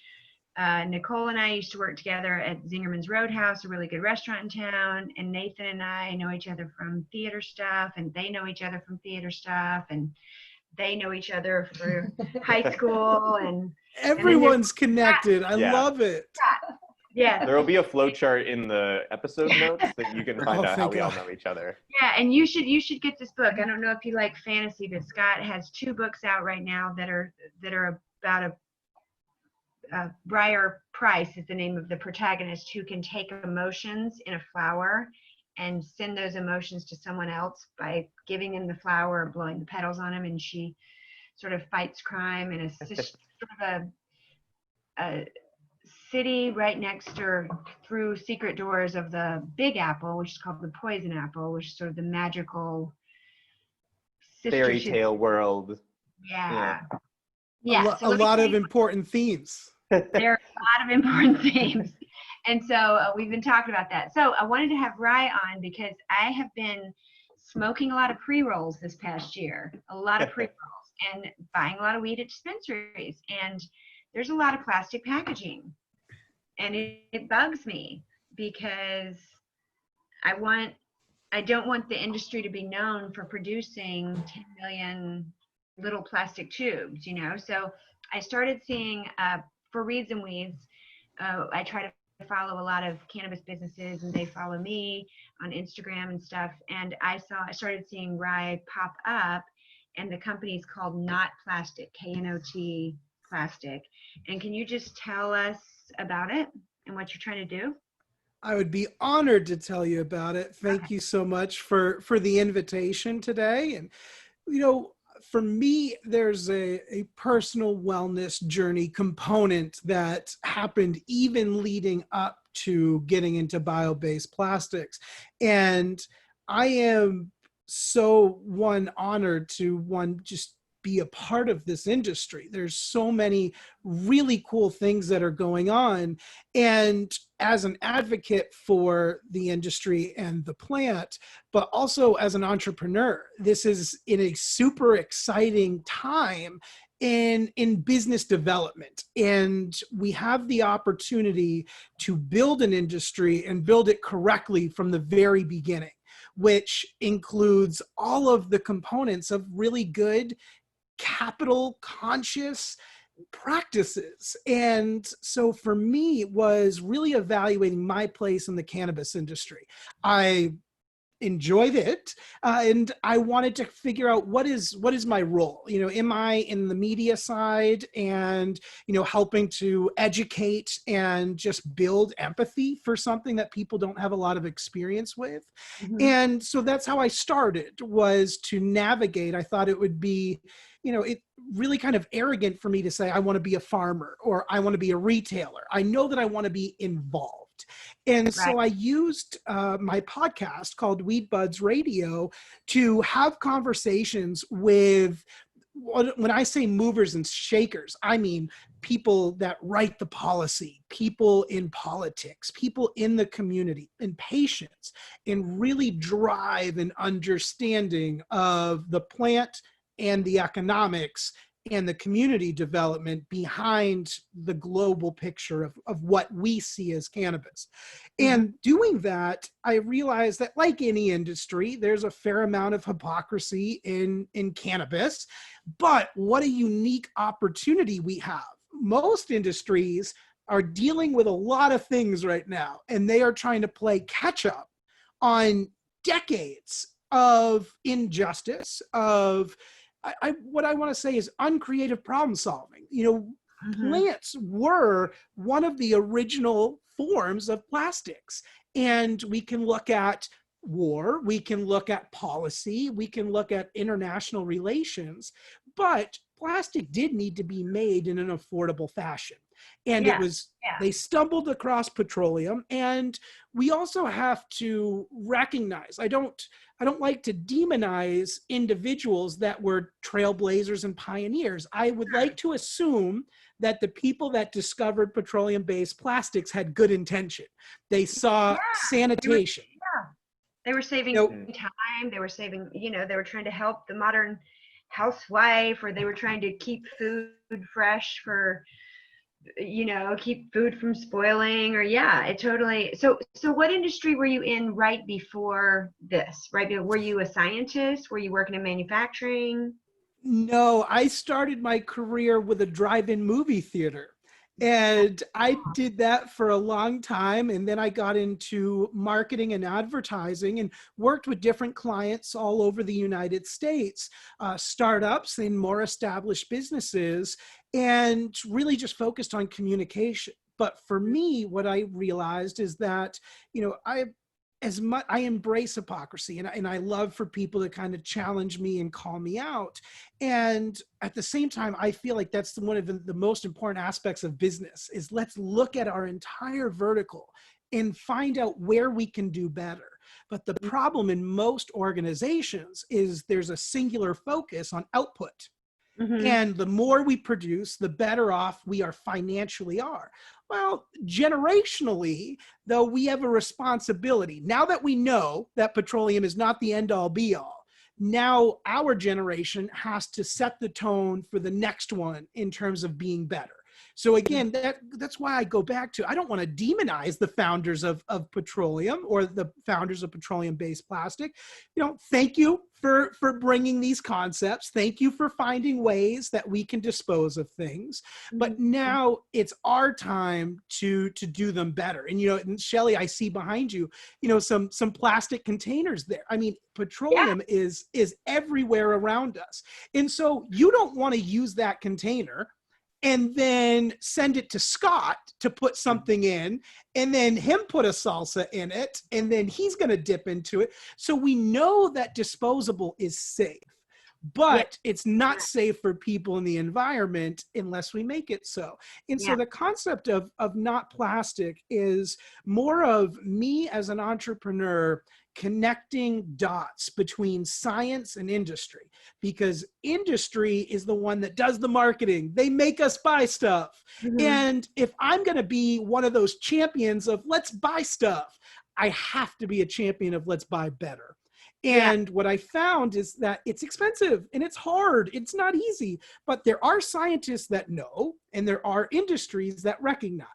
Nicole and I used to work together at Zingerman's Roadhouse, a really good restaurant in town. And Nathan and I know each other from theater stuff, and they know each other from theater stuff, and they know each other for high school. And Everyone's connected. I Yeah. love it. yeah. There will be a flow chart in the episode notes that you can find Oh, out how thank we all God. know each other. Yeah, and you should get this book. I don't know if you like fantasy, but Scott has 2 books out right now that are about Briar Price is the name of the protagonist, who can take emotions in a flower and send those emotions to someone else by giving him the flower or blowing the petals on him, and she sort of fights crime in a city right next or through secret doors of the Big Apple, which is called the Poison Apple, which is sort of the magical Fairy tale world. Yeah. A So let me lot tell of you, important themes. there are a lot of important themes. And so we've been talking about that. So I wanted to have Rye on because I have been smoking a lot of pre-rolls this past year, a lot of pre-rolls, and buying a lot of weed at dispensaries. And there's a lot of plastic packaging. And it bugs me because I don't want the industry to be known for producing 10 million little plastic tubes, So I started seeing, for Reads and Weeds, I try to follow a lot of cannabis businesses, and they follow me on Instagram and stuff. And I started seeing Rye pop up, and the company's called Not Plastic, KNOT Plastic. And can you just tell us about it and what you're trying to do? I would be honored to tell you about it. Thank you so much for the invitation today. And, for me, there's a personal wellness journey component that happened even leading up to getting into bio-based plastics. And I am so honored to just be a part of this industry. There's so many really cool things that are going on. And as an advocate for the industry and the plant, but also as an entrepreneur, this is in a super exciting time in business development. And we have the opportunity to build an industry and build it correctly from the very beginning, which includes all of the components of really good capital conscious practices. And so for me, it was really evaluating my place in the cannabis industry. I enjoyed it, and I wanted to figure out what is my role. Am I in the media side and helping to educate and just build empathy for something that people don't have a lot of experience with? Mm-hmm. And so that's how I started, was to navigate. I thought it would be it really kind of arrogant for me to say I want to be a farmer or I want to be a retailer. I know that I want to be involved. And so I used my podcast called Weed Buds Radio to have conversations with, when I say movers and shakers, I mean people that write the policy, people in politics, people in the community, and patients, and really drive an understanding of the plant and the economics and the community development behind the global picture of what we see as cannabis. And doing that, I realized that, like any industry, there's a fair amount of hypocrisy in cannabis, but what a unique opportunity we have. Most industries are dealing with a lot of things right now, and they are trying to play catch up on decades of injustice, of what I want to say is uncreative problem solving. Plants were one of the original forms of plastics. And we can look at war, we can look at policy, we can look at international relations, but plastic did need to be made in an affordable fashion. And they stumbled across petroleum. And we also have to recognize, I don't like to demonize individuals that were trailblazers and pioneers. I would like to assume that the people that discovered petroleum-based plastics had good intention. They saw sanitation. They were saving time. They were saving, they were trying to help the modern housewife, or they were trying to keep food fresh for, keep food from spoiling, or it totally. So what industry were you in right before this? Were you a scientist? Were you working in manufacturing? No, I started my career with a drive-in movie theater. And I did that for a long time. And then I got into marketing and advertising and worked with different clients all over the United States, startups and more established businesses, and really just focused on communication. But for me, what I realized is that, I embrace hypocrisy, and I love for people to kind of challenge me and call me out. And at the same time, I feel like that's one of the most important aspects of business is let's look at our entire vertical and find out where we can do better. But the problem in most organizations is there's a singular focus on output. And the more we produce, the better off we are financially are. Well, generationally, though, we have a responsibility. Now that we know that petroleum is not the end all be all, now our generation has to set the tone for the next one in terms of being better. So again, that's why I go back to, I don't want to demonize the founders of petroleum or the founders of petroleum-based plastic. Thank you for bringing these concepts. Thank you for finding ways that we can dispose of things. But now it's our time to do them better. And, and Shelly, I see behind you, some plastic containers there. I mean, petroleum is everywhere around us. And so you don't want to use that container and then send it to Scott to put something in, and then him put a salsa in it, and then he's going to dip into it. So we know that disposable is safe, but it's not safe for people in the environment unless we make it so. And so the concept of not plastic is more of me as an entrepreneur connecting dots between science and industry, because industry is the one that does the marketing. They make us buy stuff. And if I'm going to be one of those champions of let's buy stuff, I have to be a champion of let's buy better. And what I found is that it's expensive and it's hard. It's not easy, but there are scientists that know, and there are industries that recognize.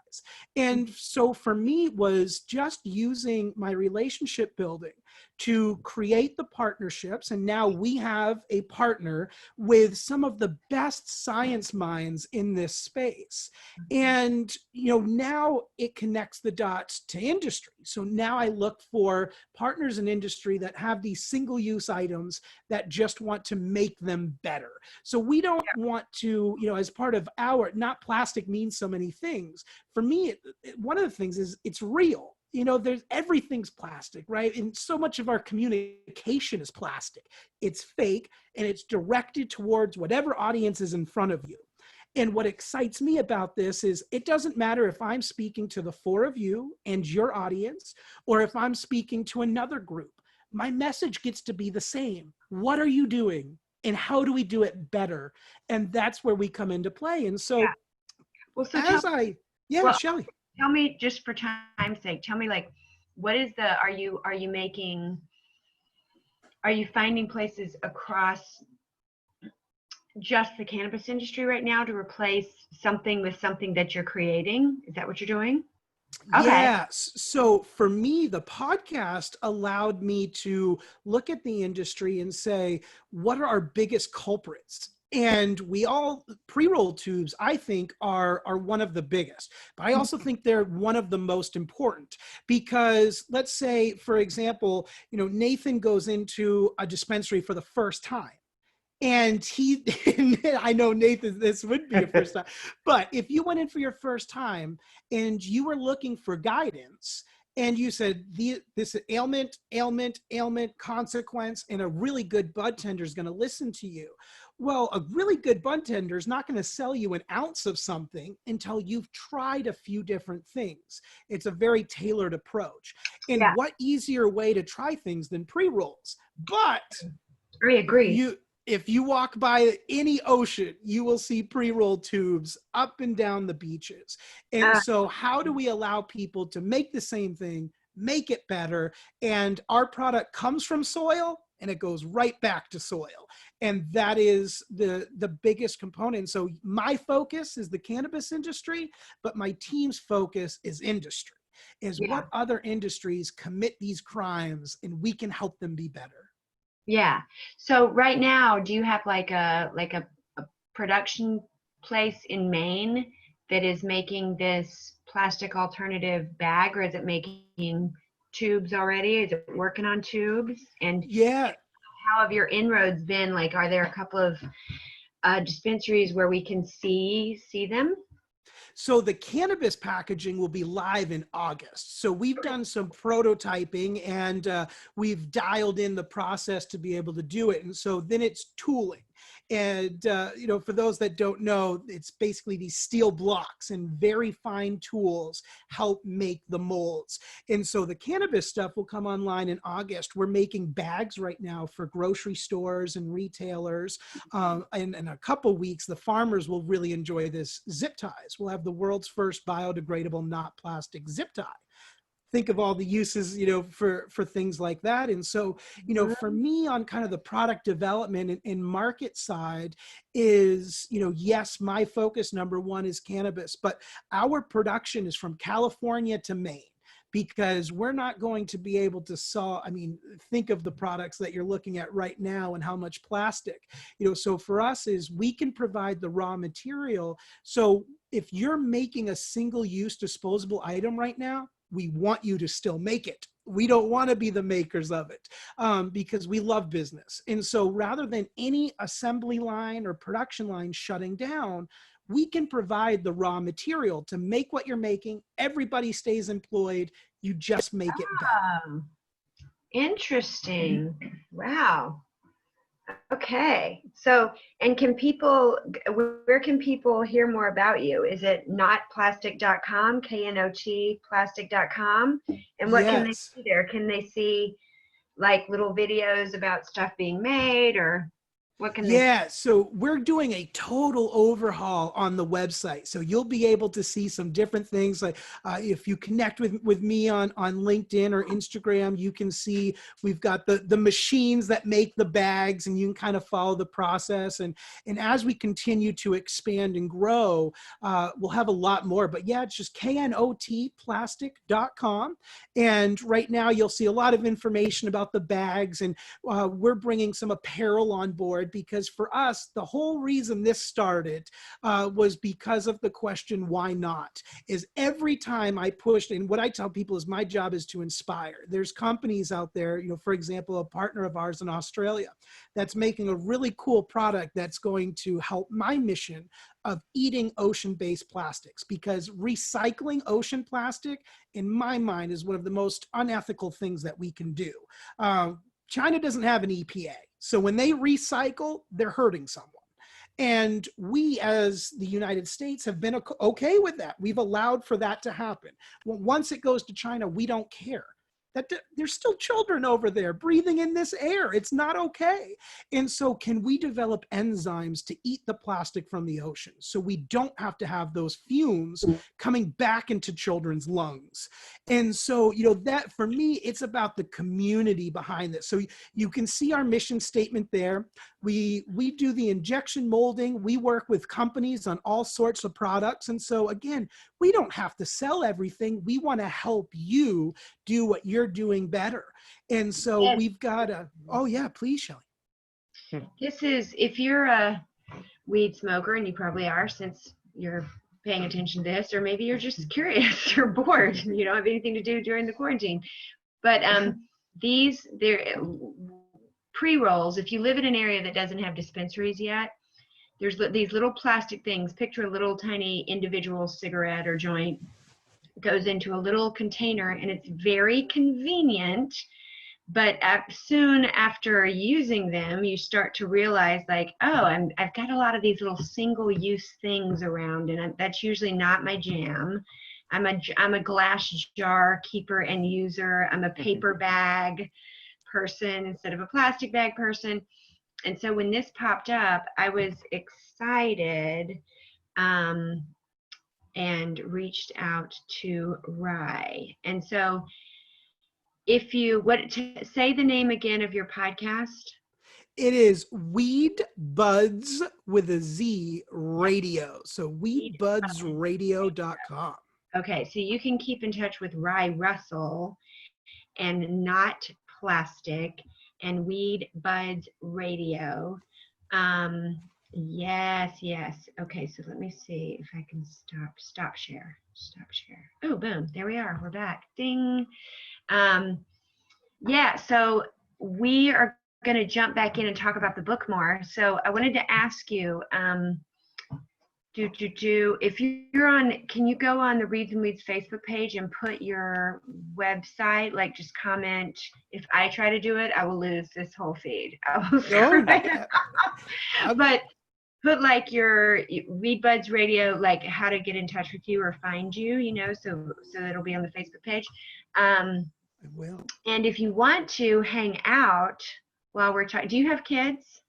And so for me was just using my relationship building to create the partnerships. And now we have a partner with some of the best science minds in this space. And, now it connects the dots to industry. So now I look for partners in industry that have these single-use items that just want to make them better. So we don't want to, as part of not plastic means so many things. For me, one of the things is it's real. Everything's plastic, right? And so much of our communication is plastic. It's fake, and it's directed towards whatever audience is in front of you. And what excites me about this is it doesn't matter if I'm speaking to the four of you and your audience, or if I'm speaking to another group. My message gets to be the same. What are you doing? And how do we do it better? And that's where we come into play. And so, Shelly. Tell me, just for time's sake, what is are you finding places across just the cannabis industry right now to replace something with something that you're creating? Is that what you're doing? Okay. Yes. So for me, the podcast allowed me to look at the industry and say, what are our biggest culprits? And pre-roll tubes, I think, are one of the biggest. But I also think they're one of the most important, because let's say, for example, Nathan goes into a dispensary for the first time. And I know, Nathan, this would be your first time, but if you went in for your first time and you were looking for guidance, and you said, this ailment, consequence, and a really good bud tender is going to listen to you. Well, a really good bud tender is not going to sell you an ounce of something until you've tried a few different things. It's a very tailored approach. And what easier way to try things than pre-rolls? But I agree. If you walk by any ocean, you will see pre-roll tubes up and down the beaches. And so how do we allow people to make the same thing, make it better? And our product comes from soil and it goes right back to soil. And that is the biggest component. So my focus is the cannabis industry, but my team's focus is industry, what other industries commit these crimes, and we can help them be better. Yeah. So right now, do you have like a production place in Maine that is making this plastic alternative bag, or is it making tubes already? Is it working on tubes? And how have your inroads been? Like, are there a couple of dispensaries where we can see them? So the cannabis packaging will be live in August. So we've done some prototyping, and we've dialed in the process to be able to do it. And so then it's tooling. And, for those that don't know, it's basically these steel blocks, and very fine tools help make the molds. And so the cannabis stuff will come online in August. We're making bags right now for grocery stores and retailers. And in a couple weeks, the farmers will really enjoy this zip ties. We'll have the world's first biodegradable, not plastic zip tie. Think of all the uses, for things like that. And so, for me, on kind of the product development and market side is, yes, my focus number one is cannabis, but our production is from California to Maine, because we're not going to be able to think of the products that you're looking at right now and how much plastic, so for us is we can provide the raw material. So if you're making a single-use disposable item right now, we want you to still make it. We don't want to be the makers of it, because we love business. And so rather than any assembly line or production line shutting down, we can provide the raw material to make what you're making. Everybody stays employed. You just make it better. Interesting. Wow. Okay. So, and where can people hear more about you? Is it notplastic.com, KNOT plastic.com? And what can they see there? Can they see like little videos about stuff being made, or what can they? So we're doing a total overhaul on the website. So you'll be able to see some different things. Like if you connect with me on LinkedIn or Instagram, you can see we've got the machines that make the bags, and you can kind of follow the process. And as we continue to expand and grow, we'll have a lot more. But it's just knotplastic.com. And right now you'll see a lot of information about the bags, and we're bringing some apparel on board, because for us, the whole reason this started was because of the question, why not? Is every time I pushed, and what I tell people is my job is to inspire. There's companies out there, for example, a partner of ours in Australia that's making a really cool product that's going to help my mission of eating ocean-based plastics, because recycling ocean plastic, in my mind, is one of the most unethical things that we can do. China doesn't have an EPA. So when they recycle, they're hurting someone. And we, as the United States, have been okay with that. We've allowed for that to happen. Well, once it goes to China, we don't care. That there's still children over there breathing in this air. It's not okay. And so can we develop enzymes to eat the plastic from the ocean, so we don't have to have those fumes coming back into children's lungs? And so, that for me, it's about the community behind this. So you can see our mission statement there. We do the injection molding. We work with companies on all sorts of products. And so again, we don't have to sell everything. We want to help you do what you're doing better. And so we've got please, Shelly. This is, if you're a weed smoker, and you probably are since you're paying attention to this, or maybe you're just curious or bored. You don't have anything to do during the quarantine. But they're pre-rolls. If you live in an area that doesn't have dispensaries yet, there's these little plastic things. Picture a little tiny individual cigarette or joint, goes into a little container, and it's very convenient. But soon after using them, you start to realize, like, oh, I've got a lot of these little single-use things around, and that's usually not my jam. I'm a glass jar keeper and user. I'm a paper bag person instead of a plastic bag person. And so when this popped up, I was excited and reached out to Rye. And so if you say the name again of your podcast. It is Weed Buds with a Z Radio. So weedbudsradio.com. Okay, so you can keep in touch with Rye Russell and Not Plastic and Weed Buds Radio. Yes. Okay, so let me see if I can stop share. Oh, boom, there we are. We're back. Ding. Yeah, so we are going to jump back in and talk about the book more. So I wanted to ask you, if you're on, can you go on the Reads and Weeds Facebook page and put your website, like just comment? If I try to do it, I will lose this whole feed. I will screw it up. But put like your Weed Buds Radio, like how to get in touch with you or find you, so it'll be on the Facebook page. I will. And if you want to hang out while we're talking, do you have kids?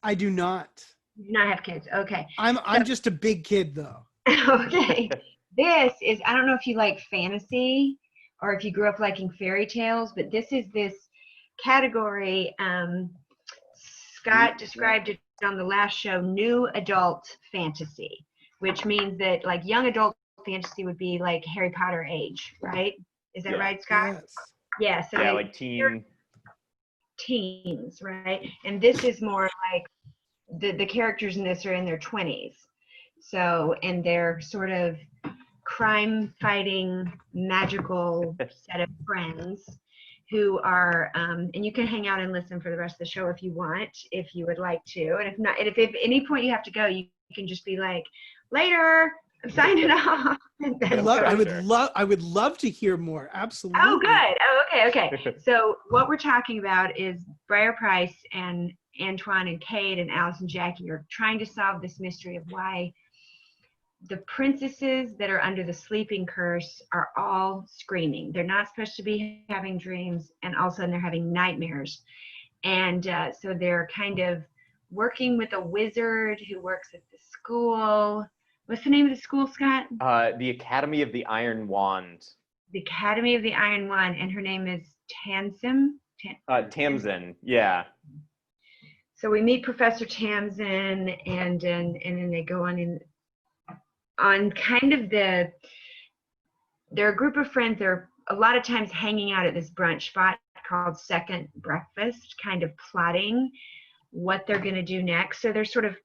I do not. You do not have kids. Okay. I'm just a big kid though. Okay. This is, I don't know if you like fantasy or if you grew up liking fairy tales, but this is this category. Scott described it on the last show, new adult fantasy, which means that like young adult fantasy would be like Harry Potter age, right? Is that right, Scott? Yes. Yeah. So yeah, like teens, right? And this is more like the characters in this are in their 20s. So, and they're sort of crime fighting magical set of friends who are, and you can hang out and listen for the rest of the show if you want, if you would like to. And if not, and if at any point you have to go, you can just be like, later, I'm signing off. I would love to hear more. Absolutely. Oh, good. Oh, okay. So what we're talking about is Briar Price and Antoine and Kate and Alice and Jackie are trying to solve this mystery of why the princesses that are under the sleeping curse are all screaming. They're not supposed to be having dreams, and all of a sudden they're having nightmares. And so they're kind of working with a wizard who works at the school. What's the name of the school, Scott? The Academy of the Iron Wand. The Academy of the Iron Wand, and her name is Tamsin. Tamsin, yeah. So we meet Professor Tamsin, and then they go on kind of they're a group of friends. They're a lot of times hanging out at this brunch spot called Second Breakfast, kind of plotting what they're going to do next. So they're sort of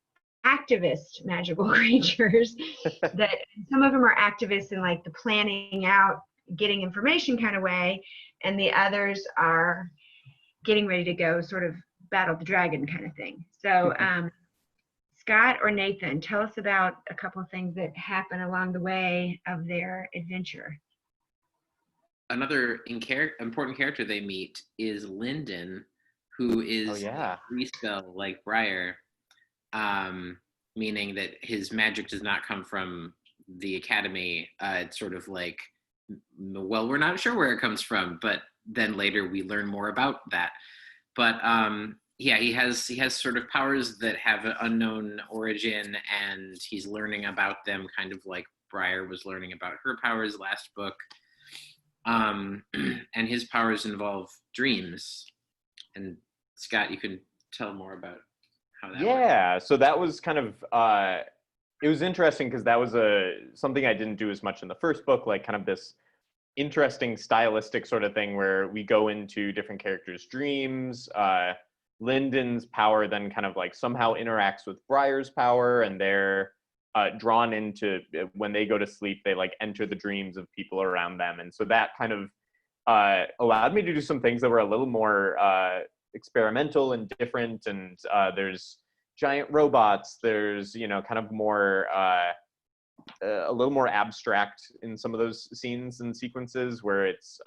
activist magical creatures that some of them are activists in like the planning out, getting information kind of way, and the others are getting ready to go sort of battle the dragon kind of thing. So Scott or Nathan, tell us about a couple of things that happen along the way of their adventure. Another important character they meet is Lyndon, who is respell like Briar, meaning that his magic does not come from the academy. It's sort of like, well, we're not sure where it comes from, but then later we learn more about that. But yeah, he has sort of powers that have an unknown origin, and he's learning about them kind of like Briar was learning about her powers last book. And his powers involve dreams. And Scott, you can tell more about how that works. So that was kind of it was interesting because that was something I didn't do as much in the first book, like kind of this interesting stylistic sort of thing where we go into different characters' dreams. Lyndon's power then kind of like somehow interacts with Briar's power, and they're drawn into, when they go to sleep, they like enter the dreams of people around them. And so that kind of allowed me to do some things that were a little more experimental and different. And there's giant robots, there's, you know, kind of more a little more abstract in some of those scenes and sequences where it's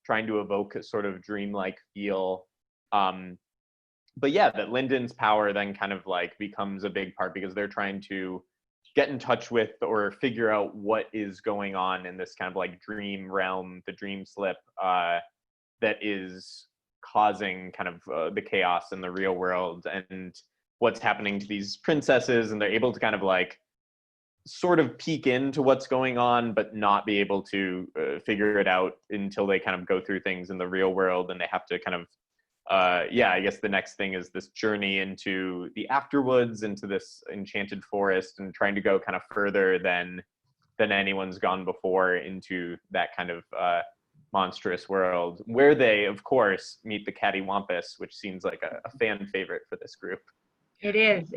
trying to evoke a sort of dreamlike feel. But yeah, that Lyndon's power then kind of like becomes a big part because they're trying to get in touch with or figure out what is going on in this kind of like dream realm, the dream slip, that is causing kind of the chaos in the real world and what's happening to these princesses. And they're able to kind of like sort of peek into what's going on, but not be able to figure it out until they kind of go through things in the real world. And they have to kind of, I guess the next thing is this journey into the afterwoods, into this enchanted forest, and trying to go kind of further than anyone's gone before into that kind of monstrous world, where they, of course, meet the cattywampus, which seems like a fan favorite for this group. It is.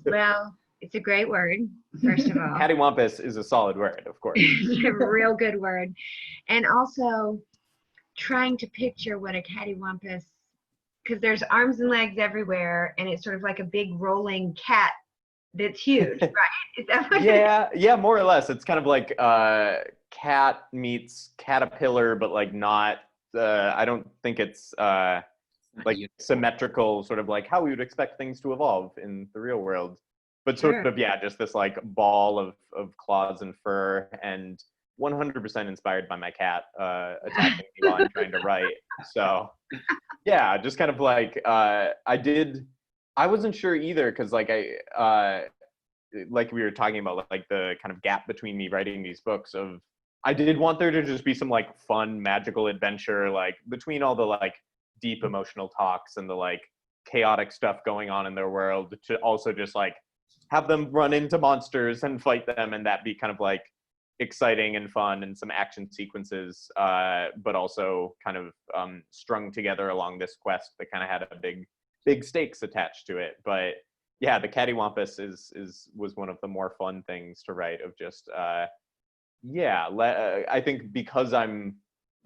Well, it's a great word, first of all. Cattywampus is a solid word, of course. A real good word. And also trying to picture what a cattywampus, because there's arms and legs everywhere, and it's sort of like a big rolling cat that's huge, right? Is that what yeah, more or less. It's kind of like cat meets caterpillar, but like not, I don't think it's like symmetrical, sort of like how we would expect things to evolve in the real world. But sort of, yeah, just this like ball of claws and fur, and 100% inspired by my cat attacking me while I'm trying to write. So yeah, just kind of like I wasn't sure either, because like like we were talking about, like the kind of gap between me writing these books, of I did want there to just be some like fun magical adventure, like between all the like deep emotional talks and the like chaotic stuff going on in their world, to also just like have them run into monsters and fight them, and that be kind of like exciting and fun, and some action sequences, but also kind of strung together along this quest that kind of had a big stakes attached to it. But yeah, the cattywampus was one of the more fun things to write, of just I think because I'm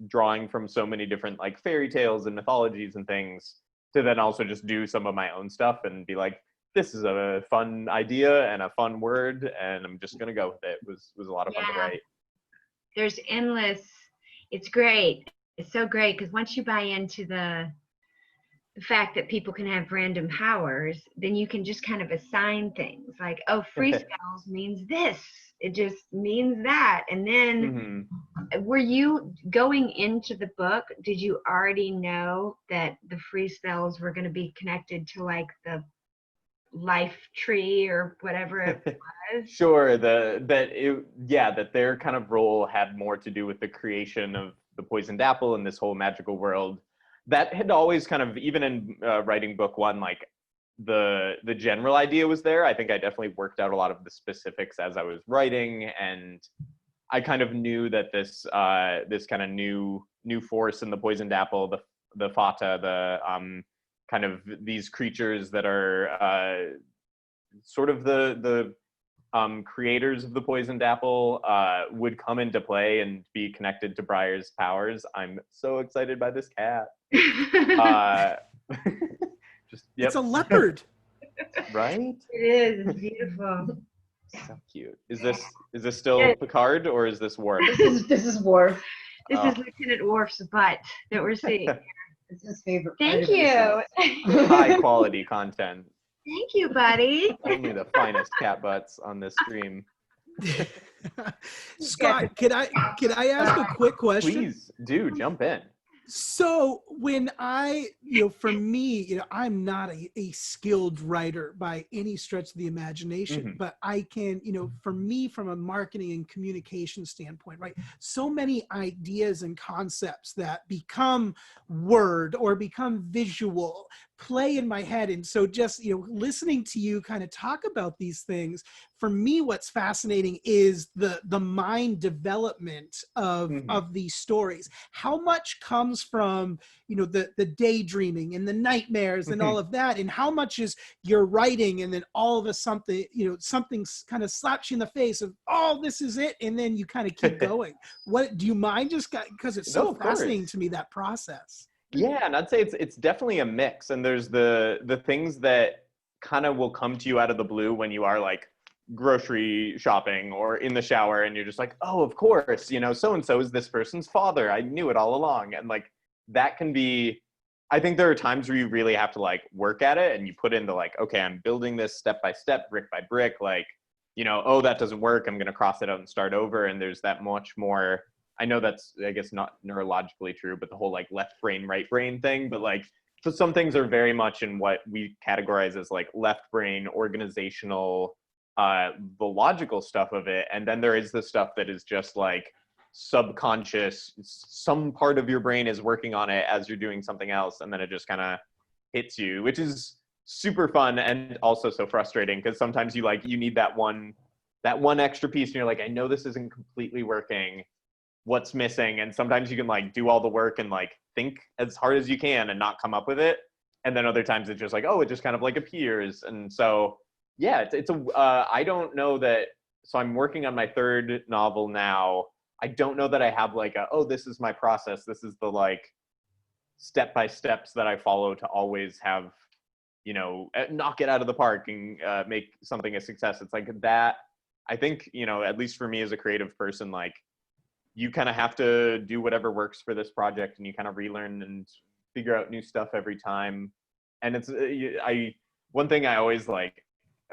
drawing from so many different like fairy tales and mythologies and things, to then also just do some of my own stuff and be like, this is a fun idea and a fun word, and I'm just gonna go with it. Was a lot of fun to write. There's endless. It's great. It's so great, because once you buy into the fact that people can have random powers, then you can just kind of assign things like, oh, free spells means this. It just means that. And then were you going into the book, did you already know that the free spells were going to be connected to like the life tree or whatever it was? Sure, that their kind of role had more to do with the creation of the poisoned apple and this whole magical world. That had always kind of, even in writing book one, like the general idea was there. I think I definitely worked out a lot of the specifics as I was writing, and I kind of knew that this kind of new force in the poisoned apple, the fata, the kind of these creatures that are sort of the creators of the poisoned apple, would come into play and be connected to Briar's powers. I'm so excited by this cat. It's a leopard. Right? It is. It's beautiful. So cute. Is this still Picard, or is this Worf? This is Worf. This is Lieutenant Worf's butt that we're seeing. It's his favorite. Thank you. High quality content. Thank you, buddy. Only the finest cat butts on this stream. Scott, could I ask a quick question? Please do jump in. So when for me, I'm not a skilled writer by any stretch of the imagination, but I can, for me, from a marketing and communication standpoint, right? So many ideas and concepts that become word or become visual play in my head. And so just, listening to you kind of talk about these things, for me, what's fascinating is the mind development of these stories. How much comes from, the daydreaming and the nightmares and all of that, and how much is your writing, and then all of a something, something kind of slaps you in the face of, oh, this is it, and then you kind of keep going. What do you mind, just because it's so fascinating to me, that process? Yeah, and I'd say it's definitely a mix. And there's the things that kind of will come to you out of the blue when you are like grocery shopping or in the shower, and you're just like, oh, of course, so and so is this person's father. I knew it all along. And like that can be, I think there are times where you really have to like work at it, and you put into like, okay, I'm building this step by step, brick by brick, like, oh, that doesn't work, I'm going to cross it out and start over. And there's that much more, I know that's, I guess, not neurologically true, but the whole like left brain, right brain thing. But like, so some things are very much in what we categorize as like left brain, organizational, the logical stuff of it. And then there is the stuff that is just like subconscious. Some part of your brain is working on it as you're doing something else, and then it just kind of hits you, which is super fun and also so frustrating, because sometimes you need that one extra piece, and you're like, I know this isn't completely working. What's missing? And sometimes you can like do all the work and like think as hard as you can and not come up with it. And then other times it's just like, oh, it just kind of like appears. And so, yeah, I don't know that. So I'm working on my third novel now. I don't know that I have like this is my process. This is the like step by steps that I follow to always have, knock it out of the park and make something a success. It's like that. I think, at least for me as a creative person, like, you kind of have to do whatever works for this project, and you kind of relearn and figure out new stuff every time. And it's, one thing I always like,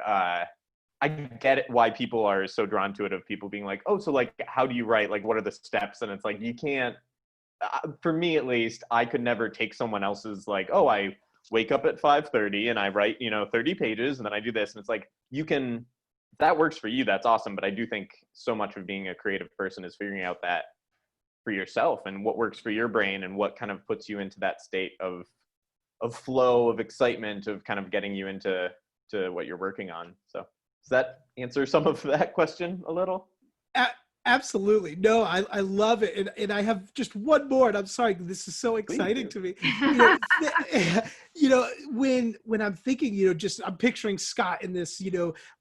I get it, why people are so drawn to it, of people being like, oh, so like, how do you write? Like, what are the steps? And it's like, you can't, for me at least, I could never take someone else's like, oh, I wake up at 5:30 and I write, 30 pages, and then I do this. And it's like, you can, that works for you, that's awesome. But I do think so much of being a creative person is figuring out that for yourself, and what works for your brain, and what kind of puts you into that state of flow, of excitement, of kind of getting you into what you're working on. So does that answer some of that question a little? Absolutely. No, I love it. And I have just one more, and I'm sorry, this is so exciting to me. When I'm thinking, I'm picturing Scott in this,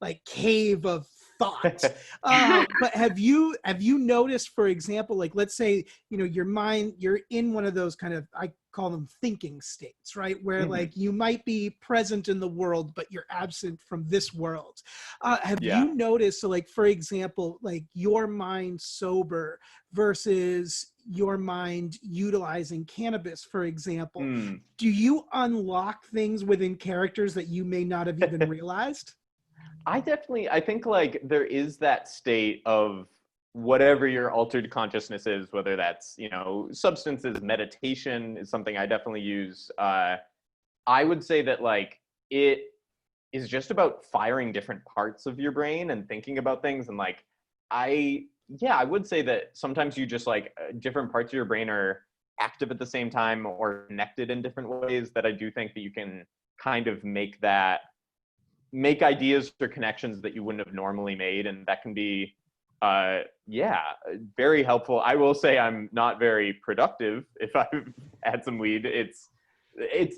like cave of thought. But have you noticed, for example, like, let's say, your mind, you're in one of those kind of, I call them thinking states, right? Where like you might be present in the world, but you're absent from this world. Have you noticed, so like, for example, like your mind sober versus your mind utilizing cannabis, for example, do you unlock things within characters that you may not have even realized? I think like there is that state of whatever your altered consciousness is, whether that's, substances, meditation is something I definitely use. I would say that like it is just about firing different parts of your brain and thinking about things. And like, I would say that sometimes you just like different parts of your brain are active at the same time or connected in different ways, that I do think that you can kind of make ideas or connections that you wouldn't have normally made. And that can be, very helpful. I will say I'm not very productive if I've had some weed. It's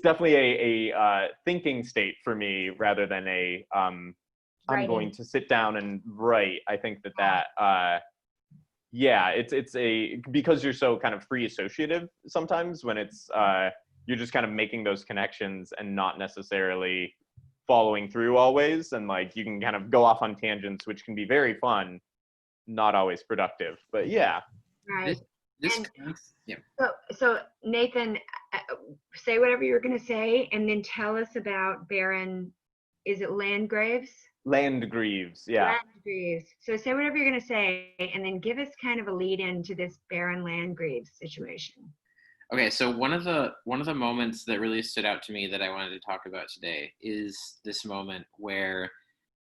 definitely a thinking state for me rather than I'm going to sit down and write. I think that it's because you're so kind of free associative sometimes, when it's you're just kind of making those connections and not necessarily following through always. And like, you can kind of go off on tangents, which can be very fun, not always productive, but yeah. Right. Yeah. So Nathan, say whatever you're going to say, and then tell us about Baron, is it Landgraves? Landgreaves, yeah. Landgreaves. So say whatever you're going to say, and then give us kind of a lead into this Baron Landgraves situation. Okay, so one of the moments that really stood out to me that I wanted to talk about today is this moment where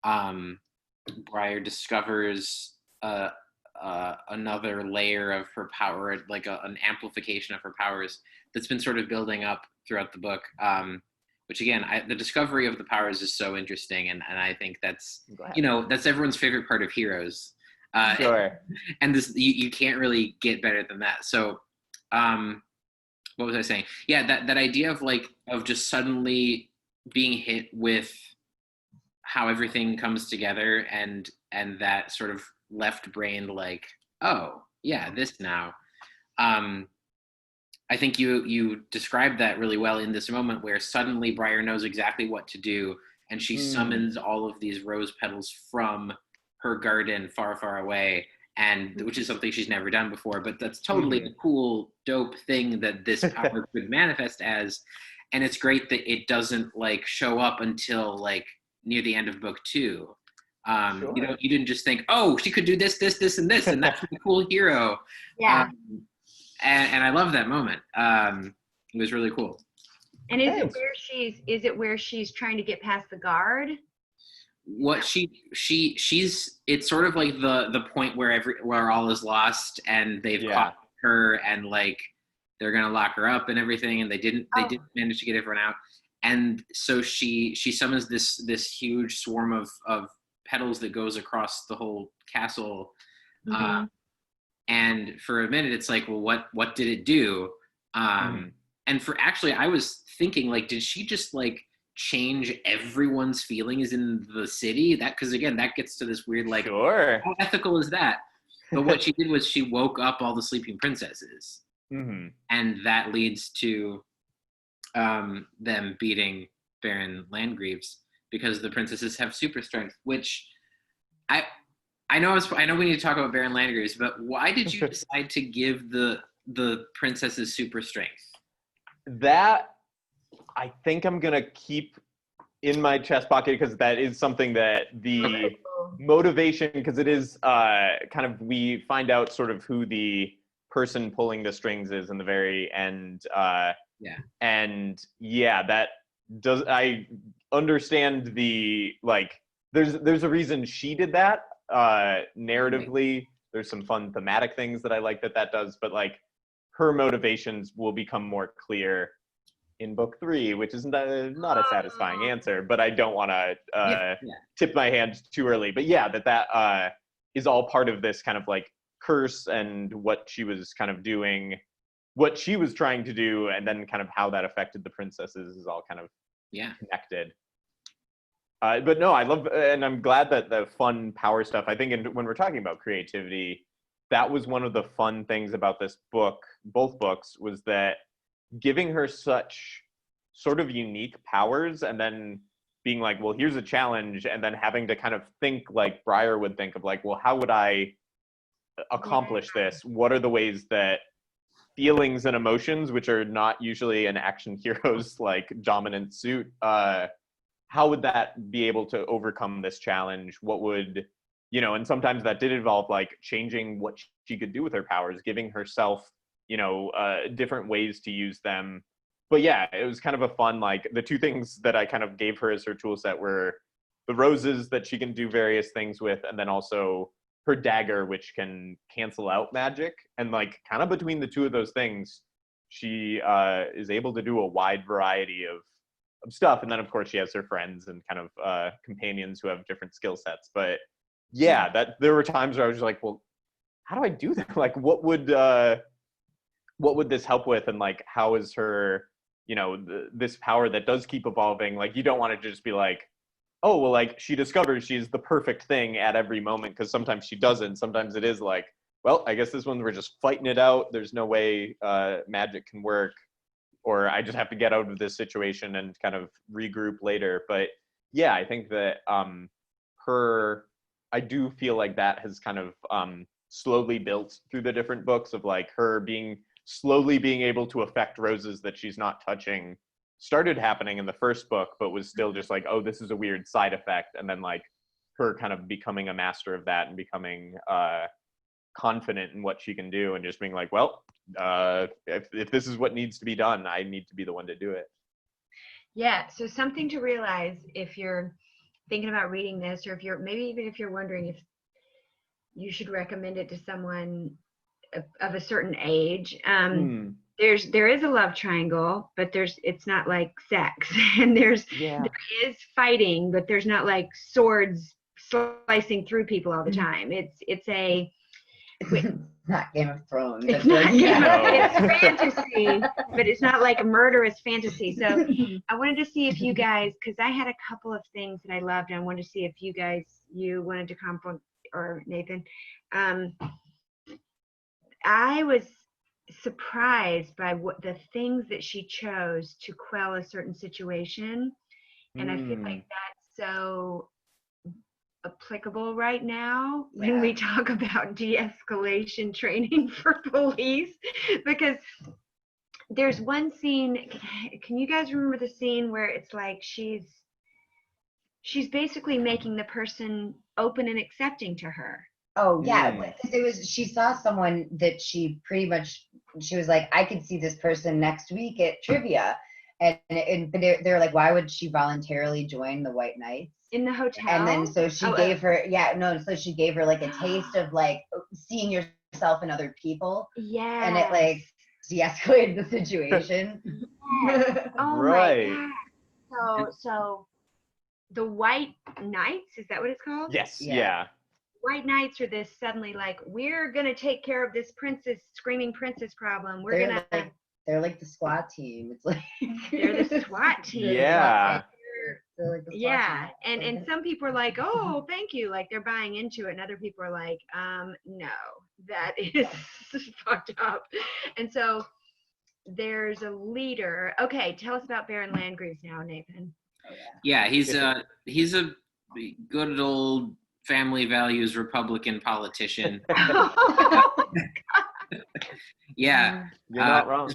Briar discovers another layer of her power, like an amplification of her powers that's been sort of building up throughout the book. which again, the discovery of the powers is so interesting, and I think that's Go ahead. you know that's everyone's favorite part of Heroes. Sure. And this you can't really get better than that. So, what was I saying? Yeah, that idea of like of just suddenly being hit with how everything comes together and that sort of left brain like, oh yeah, this now. I think you described that really well in this moment where suddenly Briar knows exactly what to do, and she summons all of these rose petals from her garden far, far away, and which is something she's never done before. But that's totally a cool, dope thing that this power could manifest as, and it's great that it doesn't like show up until like near the end of book 2. You didn't just think, oh, she could do this, this, this, and this, and that's a cool hero. Yeah. And I love that moment. It was really coal. And is it where she's trying to get past the guard? What she's it's sort of like the point where all is lost and they've caught her and like they're gonna lock her up and everything, and they didn't manage to get everyone out. And so she summons this huge swarm of petals that goes across the whole castle. And for a minute, it's like, well, what did it do? And for actually, I was thinking, like, did she just like change everyone's feelings in the city? That because again, that gets to this weird like, how ethical is that? But what she did was she woke up all the sleeping princesses, and that leads to them beating Baron Landgreaves because the princesses have super strength, which I know we need to talk about Baron Landgreaves, but why did you decide to give the princesses super strength? That I think I'm gonna keep in my chest pocket because that is something that the motivation, because it is kind of, we find out sort of who the person pulling the strings is in the very end. And that does, I understand the like. There's a reason she did that. Narratively, there's some fun thematic things that I like that does, but like her motivations will become more clear in book 3, which is not a satisfying answer, but I don't want to tip my hand too early. But yeah, that is all part of this kind of like curse and what she was kind of doing, what she was trying to do, and then kind of how that affected the princesses is all kind of connected. But no, I love, and I'm glad that the fun power stuff, I think when we're talking about creativity, that was one of the fun things about this book, both books, was that giving her such sort of unique powers and then being like, well, here's a challenge, and then having to kind of think like Briar would think of like, well, how would I accomplish this? What are the ways that feelings and emotions, which are not usually an action hero's like dominant suit, how would that be able to overcome this challenge? What would, and sometimes that did involve like changing what she could do with her powers, giving herself, different ways to use them. But yeah, it was kind of a fun, like the two things that I kind of gave her as her tool set were the roses that she can do various things with, and then also her dagger, which can cancel out magic. And like kind of between the two of those things, she is able to do a wide variety of stuff. And then of course she has her friends and kind of companions who have different skill sets. But yeah, that there were times where I was just like, well, how do I do that? Like what would this help with? And like, how is her, this power that does keep evolving? Like, you don't want to just be like, oh, well, like she discovers she's the perfect thing at every moment, because sometimes she doesn't. Sometimes it is like, well, I guess this one we're just fighting it out. There's no way magic can work, or I just have to get out of this situation and kind of regroup later. But yeah, I think that I do feel like that has kind of slowly built through the different books of like her slowly being able to affect roses that she's not touching started happening in the first book, but was still just like, oh, this is a weird side effect. And then like her kind of becoming a master of that and becoming confident in what she can do, and just being like, well, if this is what needs to be done, I need to be the one to do it. Yeah. So something to realize if you're thinking about reading this, or if you're wondering if you should recommend it to someone, of a certain age. Hmm. There is a love triangle, but it's not like sex. And there is fighting, but there's not like swords slicing through people all the time. It's not Game of Thrones. It's not it's fantasy, but it's not like a murderous fantasy. So I wanted to see if you guys, because I had a couple of things that I loved, and I wanted to see if you wanted to compliment, or Nathan. I was surprised by what the things that she chose to quell a certain situation, and I feel like that's so applicable right now when we talk about de-escalation training for police, because there's one scene, can you guys remember the scene where it's like she's basically making the person open and accepting to her? Oh yeah, she saw someone that she was like, I could see this person next week at trivia, but they're like, why would she voluntarily join the White Knights in the hotel? And then so she gave her so she gave her like a taste of like seeing yourself in other people. Yeah. And it like de-escalated the situation. Oh right. My God. So the White Knights, is that what it's called? Yes. Yeah. White Knights are this suddenly like, we're gonna take care of this screaming princess problem. They're like the SWAT team. It's like they're the SWAT team. Yeah. They're like the SWAT Yeah. team. And some people are like, oh, thank you, like they're buying into it, and other people are like, no, that is fucked up. And so there's a leader. Okay, tell us about Baron Landgreaves now, Nathan. Yeah, he's a good old family values Republican politician. Yeah, you're not wrong.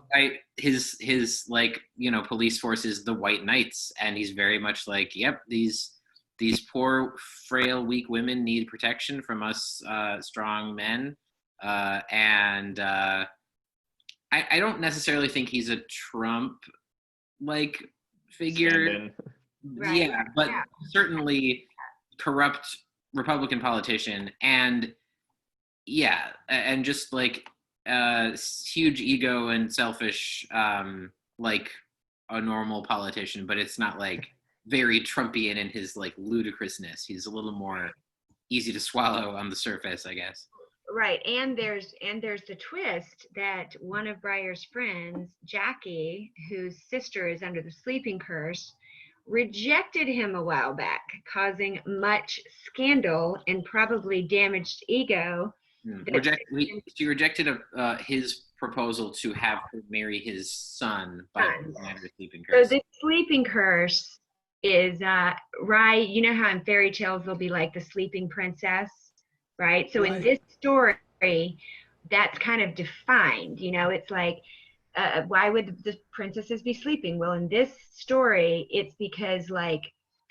His like, police force is the White Knights, and he's very much like, yep, these poor, frail, weak women need protection from us strong men, and I don't necessarily think he's a Trump like figure. Right. Yeah, but certainly corrupt Republican politician, and just like huge ego and selfish, like a normal politician, but it's not like very Trumpian in his like ludicrousness. He's a little more easy to swallow on the surface, I guess. Right, and there's the twist that one of Breyer's friends, Jackie, whose sister is under the sleeping curse, rejected him a while back, causing much scandal and probably damaged ego. She rejected his proposal to have her marry his son by under sleeping curse. So the sleeping curse is right. You know how in fairy tales there'll be like the sleeping princess, right? So in this story, that's kind of defined. It's like, why would the princesses be sleeping? Well, in this story, it's because like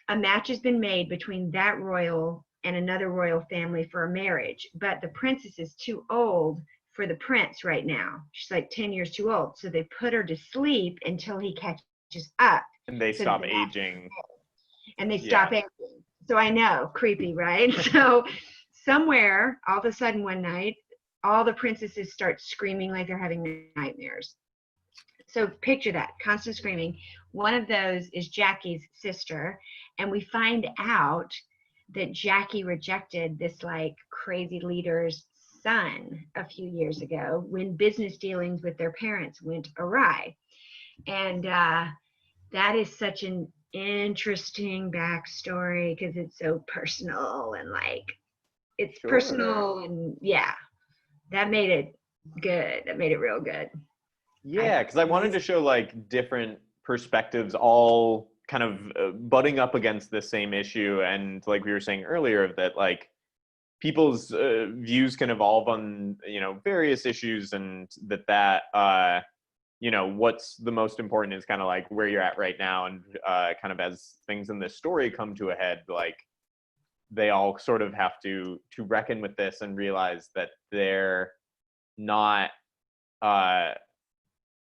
a match has been made between that royal and another royal family for a marriage, but the princess is too old for the prince right now. She's like 10 years too old. So they put her to sleep until he catches up. And they stop aging. And they stop aging. So I know, creepy, right? So somewhere, all of a sudden one night, all the princesses start screaming like they're having nightmares. So picture that, constant screaming. One of those is Jackie's sister. And we find out that Jackie rejected this like crazy leader's son a few years ago when business dealings with their parents went awry. And that is such an interesting backstory because it's so personal and like it's personal, and that made it good. That made it real good. Yeah, because I wanted to show like different perspectives all kind of butting up against the same issue, and like we were saying earlier, that like people's views can evolve on various issues, and that what's the most important is kind of like where you're at right now, and kind of as things in this story come to a head, like they all sort of have to reckon with this and realize that they're not I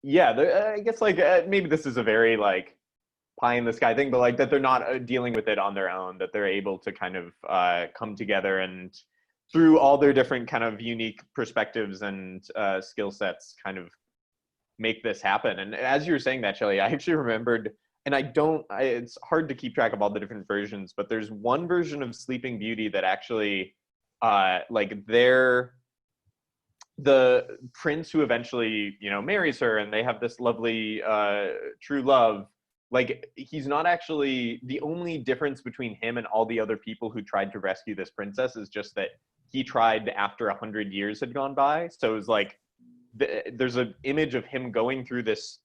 guess like maybe this is a very like pie in the sky thing, but like that they're not dealing with it on their own, that they're able to kind of come together and through all their different kind of unique perspectives and skill sets kind of make this happen. And as you were saying that, Shelly, I actually remembered, and it's hard to keep track of all the different versions, but there's one version of Sleeping Beauty that actually, the prince who eventually, marries her, and they have this lovely true love. Like, he's not actually, the only difference between him and all the other people who tried to rescue this princess is just that he tried after 100 years had gone by. So it was like, there's an image of him going through this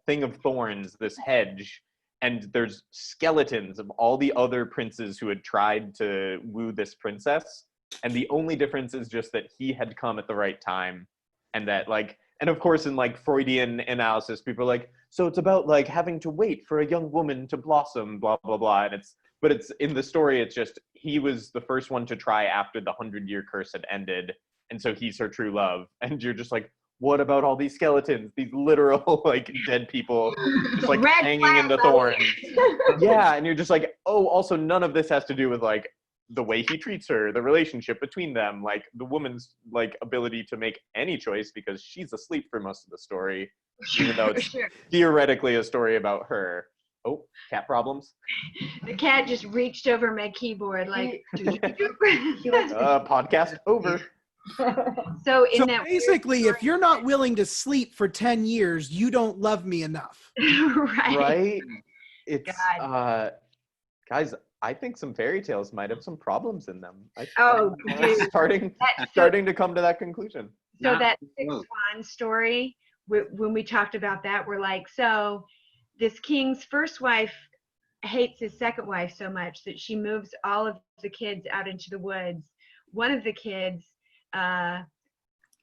thing of thorns, this hedge, and there's skeletons of all the other princes who had tried to woo this princess. And the only difference is just that he had come at the right time. And that and of course in Freudian analysis, people are like, so it's about having to wait for a young woman to blossom, blah, blah, blah. And it's in the story, it's just, he was the first one to try after the 100-year curse had ended. And so he's her true love. And you're just like, what about all these skeletons, these literal dead people just hanging in the thorns? Yeah. And you're just like, oh, also none of this has to do with the way he treats her, the relationship between them, the woman's ability to make any choice because she's asleep for most of the story, even though it's theoretically a story about her. Oh, cat problems. The cat just reached over my keyboard podcast over. So basically, if you're not willing to sleep for 10 years, you don't love me enough. Right? It's guys, I think some fairy tales might have some problems in them. I'm starting to come to that conclusion. So that Six Swan story, when we talked about that, we're like, so this king's first wife hates his second wife so much that she moves all of the kids out into the woods. One of the kids, all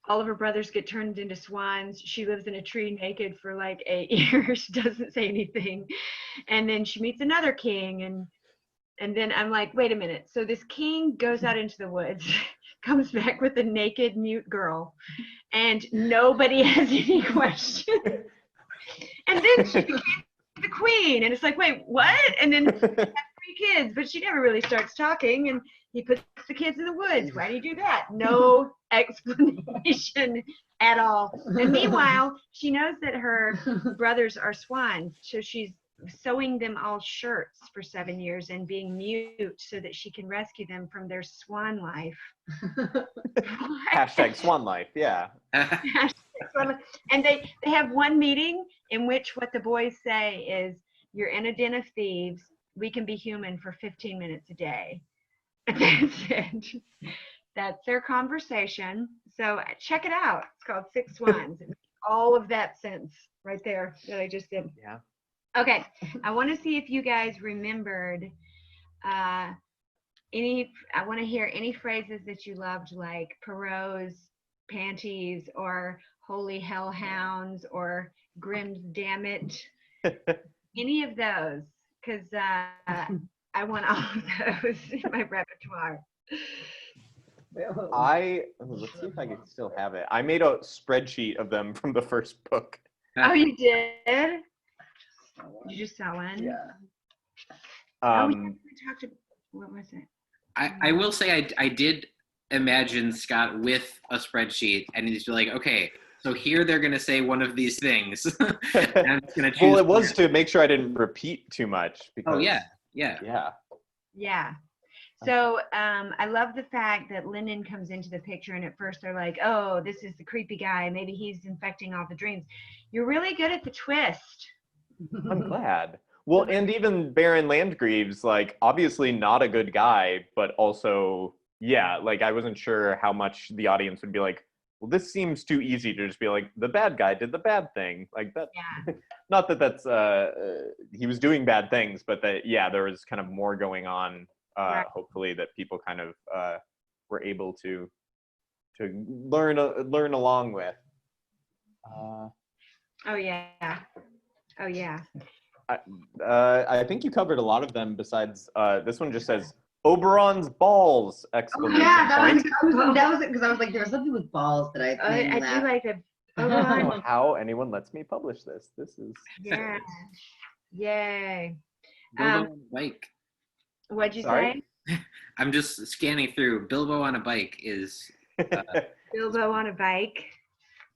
of her brothers get turned into swans. She lives in a tree naked for 8 years. She doesn't say anything. And then she meets another king, and then I'm like, wait a minute. So this king goes out into the woods, comes back with a naked mute girl, and nobody has any questions. And then she became the queen, and it's like, wait, what? And then she has 3 kids, but she never really starts talking, and he puts the kids in the woods. Why do you do that? No explanation at all. And meanwhile, she knows that her brothers are swans, so she's sewing them all shirts for 7 years and being mute so that she can rescue them from their swan life. Hashtag swan life, yeah. And they have one meeting in which what the boys say is, you're in a den of thieves, we can be human for 15 minutes a day. That's it. That's their conversation. So check it out. It's called Six Swans. It makes all of that sense right there that I just did. Yeah. Okay, I want to see if you guys remembered I want to hear any phrases that you loved, like Perot's panties, or holy hellhounds, or Grimm's damn it. Any of those, because I want all of those in my repertoire. Let's see if I can still have it. I made a spreadsheet of them from the first book. Oh, you did? You just saw one? Yeah. We talked about, what was it? I will say I did imagine Scott with a spreadsheet, and he's like, okay, so here they're going to say one of these things. And I'm just gonna choose. Well, it was to make sure I didn't repeat too much. Because, Yeah. So I love the fact that Lyndon comes into the picture, and at first they're like, oh, this is the creepy guy. Maybe he's infecting all the dreams. You're really good at the twist. I'm glad. Well, and even Baron Landgreaves, obviously not a good guy, but also, I wasn't sure how much the audience would be like, well, this seems too easy to just be like, the bad guy did the bad thing. That. Yeah. Not that that's, he was doing bad things, but that, there was kind of more going on, right. Hopefully, that people kind of were able to learn along with. Oh, yeah. I think you covered a lot of them. Besides, this one just says Oberon's balls! Exclamation point. That was it, because I was like, there was something with balls that I do like the. I don't know how anyone lets me publish this. This is. Yeah. Yay. Like. What'd you say? I'm just scanning through. Bilbo on a bike is Bilbo on a bike.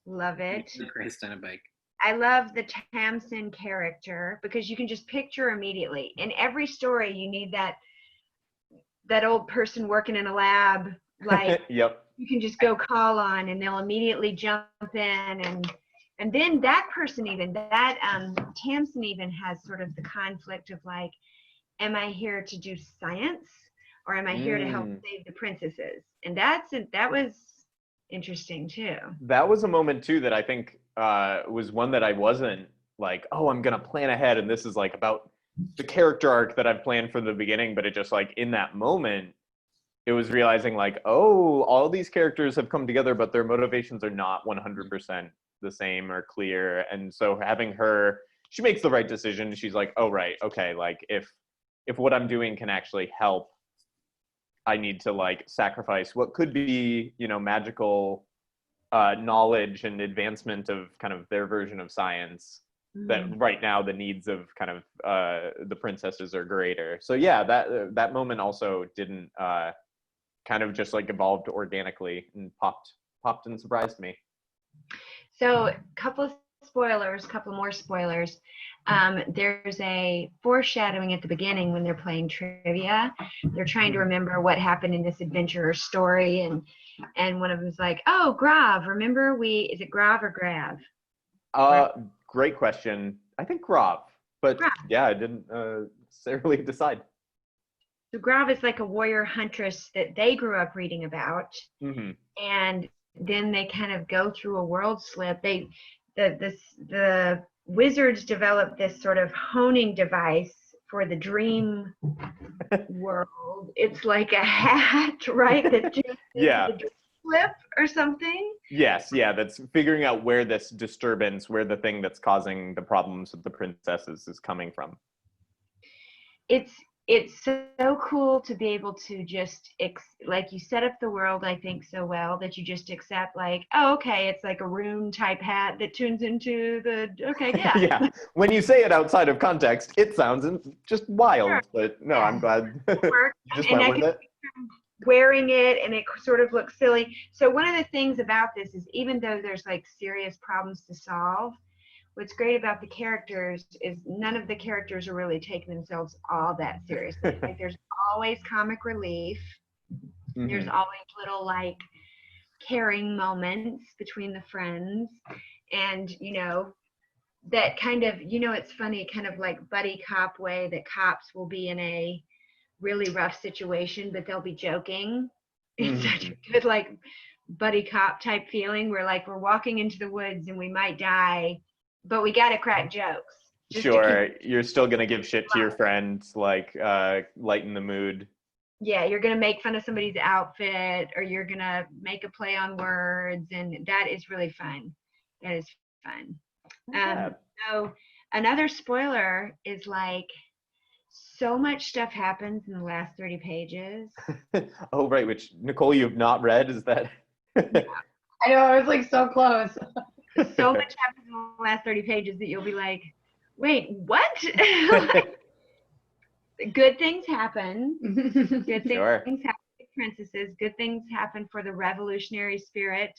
Love it. Christ on a bike. I love the Tamsin character because you can just picture immediately. In every story, you need that old person working in a lab, like Yep. you can just go call on, and they'll immediately jump in, and then that person even Tamsin even has sort of the conflict of like, am I here to do science or am I here to help save the princesses? And that was interesting too. That was a moment too that I think was one that I wasn't like, oh, I'm gonna plan ahead and this is like about the character arc that I've planned from the beginning, but it just like in that moment it was realizing like, oh, all these characters have come together but their motivations are not 100% the same or clear. And so having her, she makes the right decision. She's like, oh right, okay, like if what I'm doing can actually help, I need to like sacrifice what could be, you know, magical knowledge and advancement of kind of their version of science, that right now the needs of kind of the princesses are greater. So yeah, that moment also didn't kind of just like evolved organically and popped and surprised me. So couple more spoilers. There's a foreshadowing at the beginning when they're playing trivia. They're trying to remember what happened in this adventure or story, and one of them's like, oh, Grav, remember is it Grav or Grav? Great question. I think Grav, but Grav. Yeah, I didn't necessarily decide. So Grav is like a warrior huntress that they grew up reading about, and then they kind of go through a world slip. The wizards developed this sort of honing device for the dream world. It's like a hat, right? That just Yeah. the dream slip or something. Yes, yeah, that's figuring out where this disturbance, where the thing that's causing the problems with the princesses is coming from. It's so cool to be able to just like you set up the world, I think, so well that you just accept like, oh, okay, it's like a rune type hat that tunes into yeah. Yeah, when you say it outside of context, it sounds just wild. Sure. But no, I'm glad you just went with it. Wearing it, and it sort of looks silly. So one of the things about this is, even though there's like serious problems to solve, what's great about the characters is none of the characters are really taking themselves all that seriously. Like there's always comic relief. There's always little like caring moments between the friends, and you know, that kind of, you know, it's funny, kind of like buddy cop way that cops will be in a really rough situation, but they'll be joking. It's such a good like buddy cop type feeling where like we're walking into the woods and we might die, but we got to crack jokes. Sure, you're still going to give shit to your friends, like lighten the mood. Yeah, you're going to make fun of somebody's outfit, or you're going to make a play on words, and that is really fun. That is fun. Yeah. So another spoiler is like, so much stuff happens in the last 30 pages. Oh, right, which, Nicole, you have not read, is that? I know, I was like so close. So much happens in the last 30 pages that you'll be like, wait, what? Good things happen. Good things happen to princesses. Good things happen for the revolutionary spirit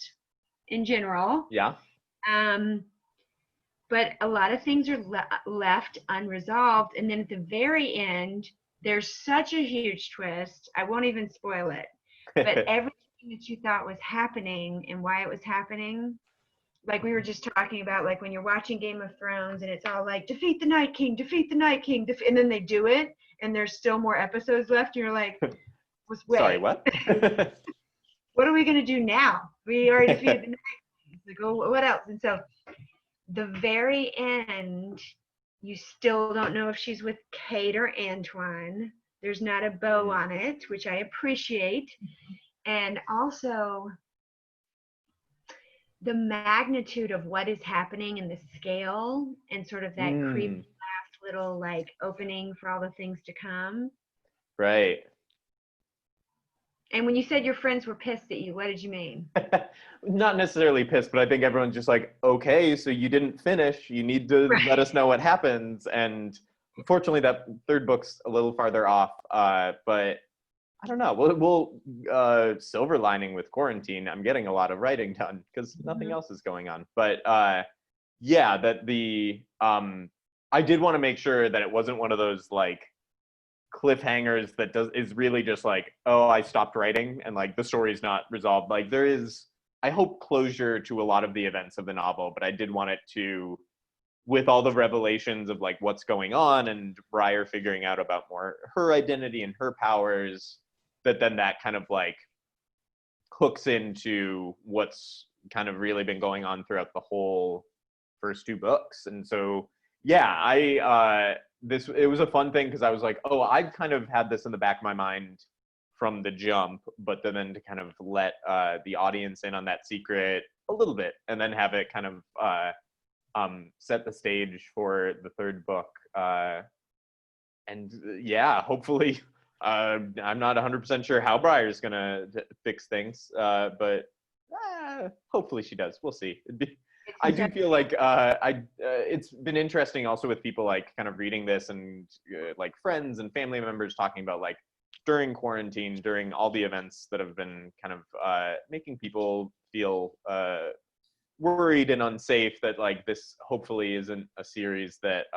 in general. Yeah. But a lot of things are left unresolved. And then at the very end, there's such a huge twist. I won't even spoil it. But everything that you thought was happening and why it was happening, like we were just talking about, like when you're watching Game of Thrones and it's all like, defeat the Night King, defeat the Night King, and then they do it, and there's still more episodes left, and you're like, wait. Sorry, what? What are we going to do now? We already defeated the Night King. It's like, oh, what else? And so the very end, you still don't know if she's with Kate or Antoine. There's not a bow on it, which I appreciate. And also the magnitude of what is happening and the scale and sort of that creepy last little like opening for all the things to come. Right. And when you said your friends were pissed at you, what did you mean? Not necessarily pissed, but I think everyone's just like, okay, so you didn't finish. You need to let us know what happens. And unfortunately, that third book's a little farther off. But I don't know. We'll silver lining with quarantine. I'm getting a lot of writing done because nothing else is going on. But yeah, that the I did want to make sure that it wasn't one of those like cliffhangers that is really just like, oh, I stopped writing and like the story's not resolved. Like there is, I hope, closure to a lot of the events of the novel, but I did want it to, with all the revelations of like what's going on and Briar figuring out about more her identity and her powers, that then that kind of like hooks into what's kind of really been going on throughout the whole first two books. And so yeah, it was a fun thing because I was like, oh, I've kind of had this in the back of my mind from the jump, but then to kind of let the audience in on that secret a little bit and then have it kind of set the stage for the third book. And yeah, hopefully, I'm not 100% sure how Briar's gonna fix things, but hopefully she does. We'll see. I do feel like it's been interesting also with people like kind of reading this and like friends and family members talking about like during quarantine, during all the events that have been kind of making people feel worried and unsafe, that like this hopefully isn't a series that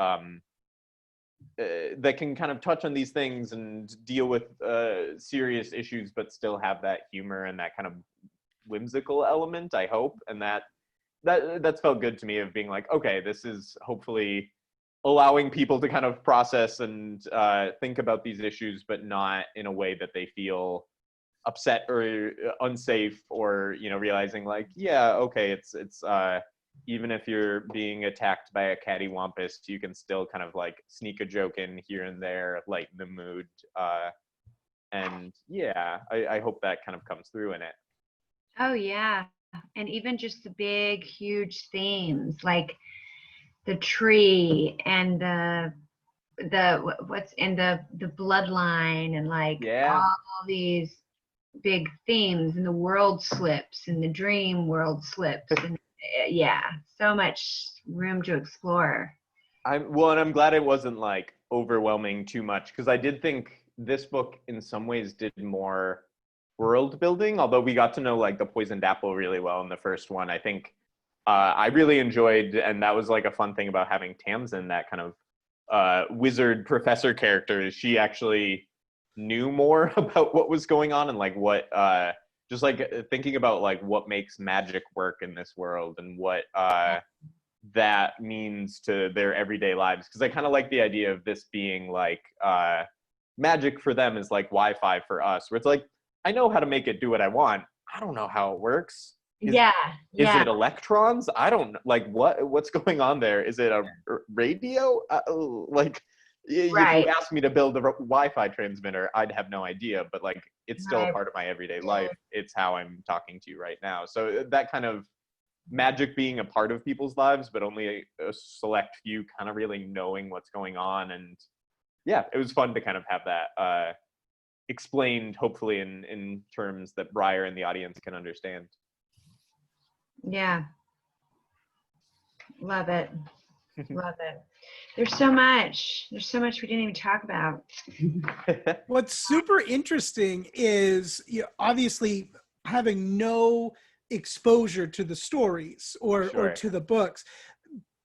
that can kind of touch on these things and deal with serious issues, but still have that humor and that kind of whimsical element, I hope. And that's felt good to me, of being like, okay, this is hopefully allowing people to kind of process and think about these issues, but not in a way that they feel upset or unsafe, or, you know, realizing like, yeah, okay, it's even if you're being attacked by a cattywampus, you can still kind of like sneak a joke in here and there, lighten the mood. And yeah, I hope that kind of comes through in it. Oh yeah. And even just the big, huge themes like the tree and the what's in the bloodline, and like all these big themes, and the world slips and the dream world slips, and yeah, so much room to explore. And I'm glad it wasn't like overwhelming too much, because I did think this book in some ways did more world building, although we got to know like the poisoned apple really well in the first one. I think I really enjoyed, and that was like a fun thing about having Tamsin, that kind of wizard professor character, is she actually knew more about what was going on, and like what just like thinking about like what makes magic work in this world, and what that means to their everyday lives. Because I kind of like the idea of this being like magic for them is like Wi-Fi for us, where it's like, I know how to make it do what I want. I don't know how it works. Is it electrons? I don't like what's going on there. Is it a radio? Like, if you asked me to build a Wi-Fi transmitter, I'd have no idea. But like, it's still a part of my everyday life. It's how I'm talking to you right now. So that kind of magic being a part of people's lives, but only a select few kind of really knowing what's going on. And yeah, it was fun to kind of have that explained, hopefully in terms that Briar and the audience can understand. Yeah. Love it. Love it. There's so much we didn't even talk about. What's super interesting is, you know, obviously having no exposure to the stories or to the books,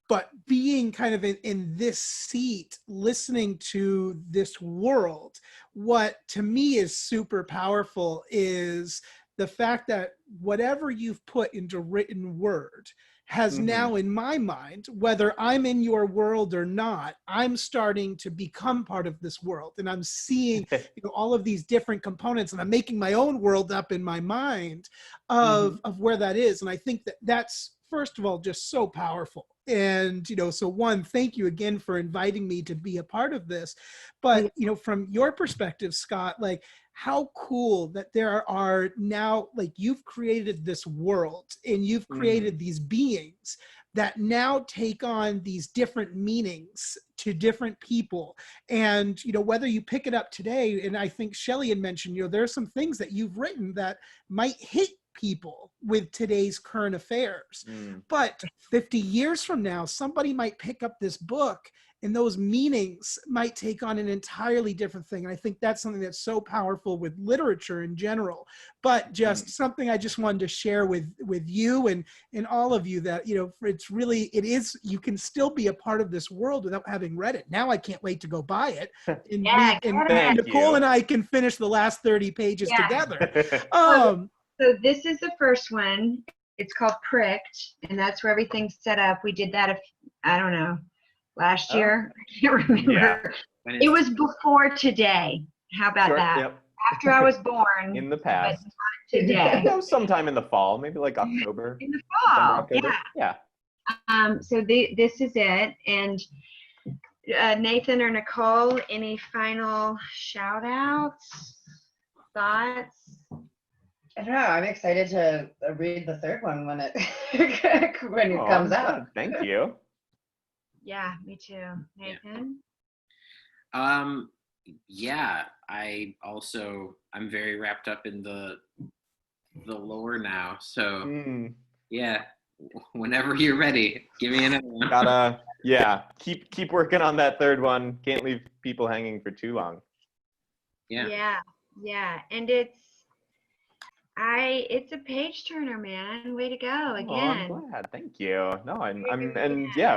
but being kind of in this seat, listening to this world, what to me is super powerful is the fact that whatever you've put into written word has now, in my mind, whether I'm in your world or not, I'm starting to become part of this world, and I'm seeing, you know, all of these different components, and I'm making my own world up in my mind of where that is. And I think that that's, first of all, just so powerful. And, you know, so one, thank you again for inviting me to be a part of this. But, you know, from your perspective, Scott, like, how cool that there are now, like, you've created this world and you've created these beings that now take on these different meanings to different people. And, you know, whether you pick it up today, and I think Shelly had mentioned, you know, there are some things that you've written that might hit people with today's current affairs. But 50 years from now, somebody might pick up this book and those meanings might take on an entirely different thing. And I think that's something that's so powerful with literature in general, but just something I just wanted to share with you and all of you, that, you know, you can still be a part of this world without having read it. Now I can't wait to go buy it. And, Thank Nicole you. and I can finish the last 30 pages together. So this is the first one. It's called Pricked, and that's where everything's set up. We did that, I don't know, last year. I can't remember. Yeah. It was before today. How about that? Yep. After I was born. In the past. But not today. That was sometime in the fall, maybe like October. In the fall. October. Yeah. So this is it. And Nathan or Nicole, any final shout outs, thoughts? I don't know. I'm excited to read the third one when it comes out. Thank you. Yeah, me too. Nathan? Yeah, I'm very wrapped up in the lore now. So yeah, whenever you're ready, give me another one. Keep working on that third one. Can't leave people hanging for too long. Yeah. And it's a page turner, man. Way to go again. I'm glad. Thank you. No,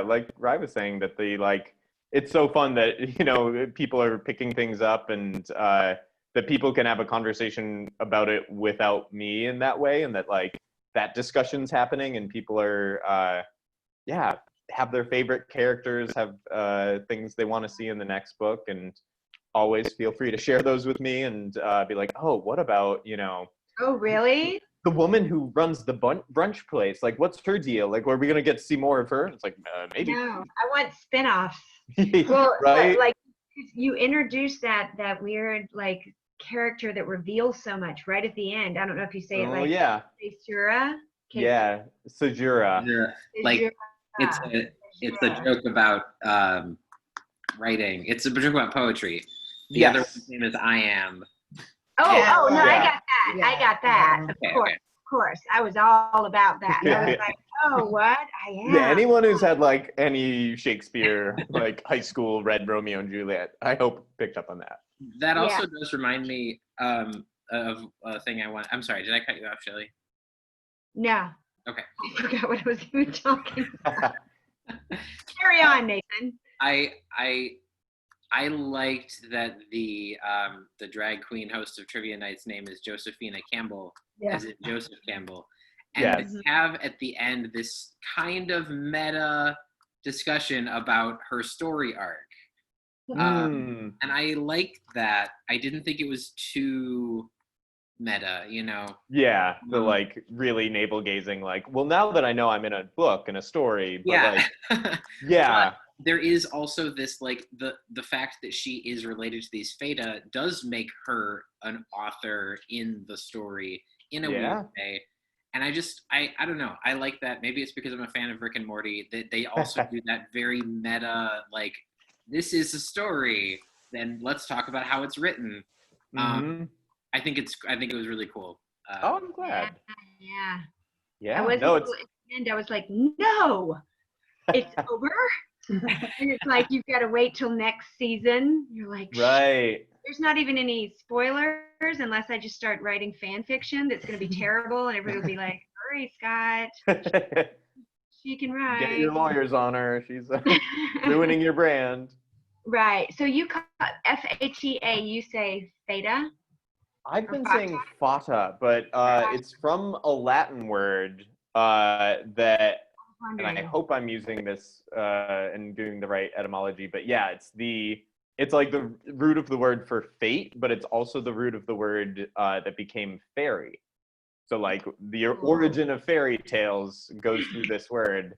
like Rai was saying, that it's so fun that, you know, people are picking things up, and that people can have a conversation about it without me in that way, and that like that discussion's happening, and people are have their favorite characters, have things they want to see in the next book, and always feel free to share those with me, and be like, oh, what about, you know, oh really, the woman who runs the brunch place, like what's her deal, like are we gonna get to see more of her? It's like maybe. No, I want spin-offs. Well, right, like you introduced that weird like character that reveals so much right at the end. I don't know if you say it like P'Simer. Yeah, Sajura. Yeah. Like it's a joke about writing. It's a joke about poetry. The other one's name is I Am. No, I got that. Yeah. I got that. Okay, Of course. I was all about that. I was like, oh, what? I am. Yeah, anyone who's had like any Shakespeare, like high school read Romeo and Juliet, I hope picked up on that. That also does remind me of a thing I want. I'm sorry, did I cut you off, Shelly? No. Okay. I forgot what I was even talking about. Carry on, Nathan. I liked that the drag queen host of Trivia Night's name is Josephina Campbell, as in Joseph Campbell. And they have at the end this kind of meta discussion about her story arc. And I liked that. I didn't think it was too meta, you know? Yeah, the like really navel gazing, like, well, now that I know I'm in a book and a story, but like, But there is also this, like, the fact that she is related to these Feta does make her an author in the story in a weird way. And I don't know. I like that. Maybe it's because I'm a fan of Rick and Morty that they also do that very meta, like, this is a story, then let's talk about how it's written. I think it was really cool. I'm glad. Yeah. At the end, I was like, no, it's over. And it's like, you've got to wait till next season. You're like, right. There's not even any spoilers unless I just start writing fan fiction that's going to be terrible, and everybody will be like, hurry, Scott. She can write. Get your lawyers on her. She's ruining your brand. Right. So you call F-A-T-A, you say Theta? I've been saying fata, but it's from a Latin word that, and I hope I'm using this and doing the right etymology, but yeah, it's like the root of the word for fate, but it's also the root of the word that became fairy. So like the origin of fairy tales goes through this word.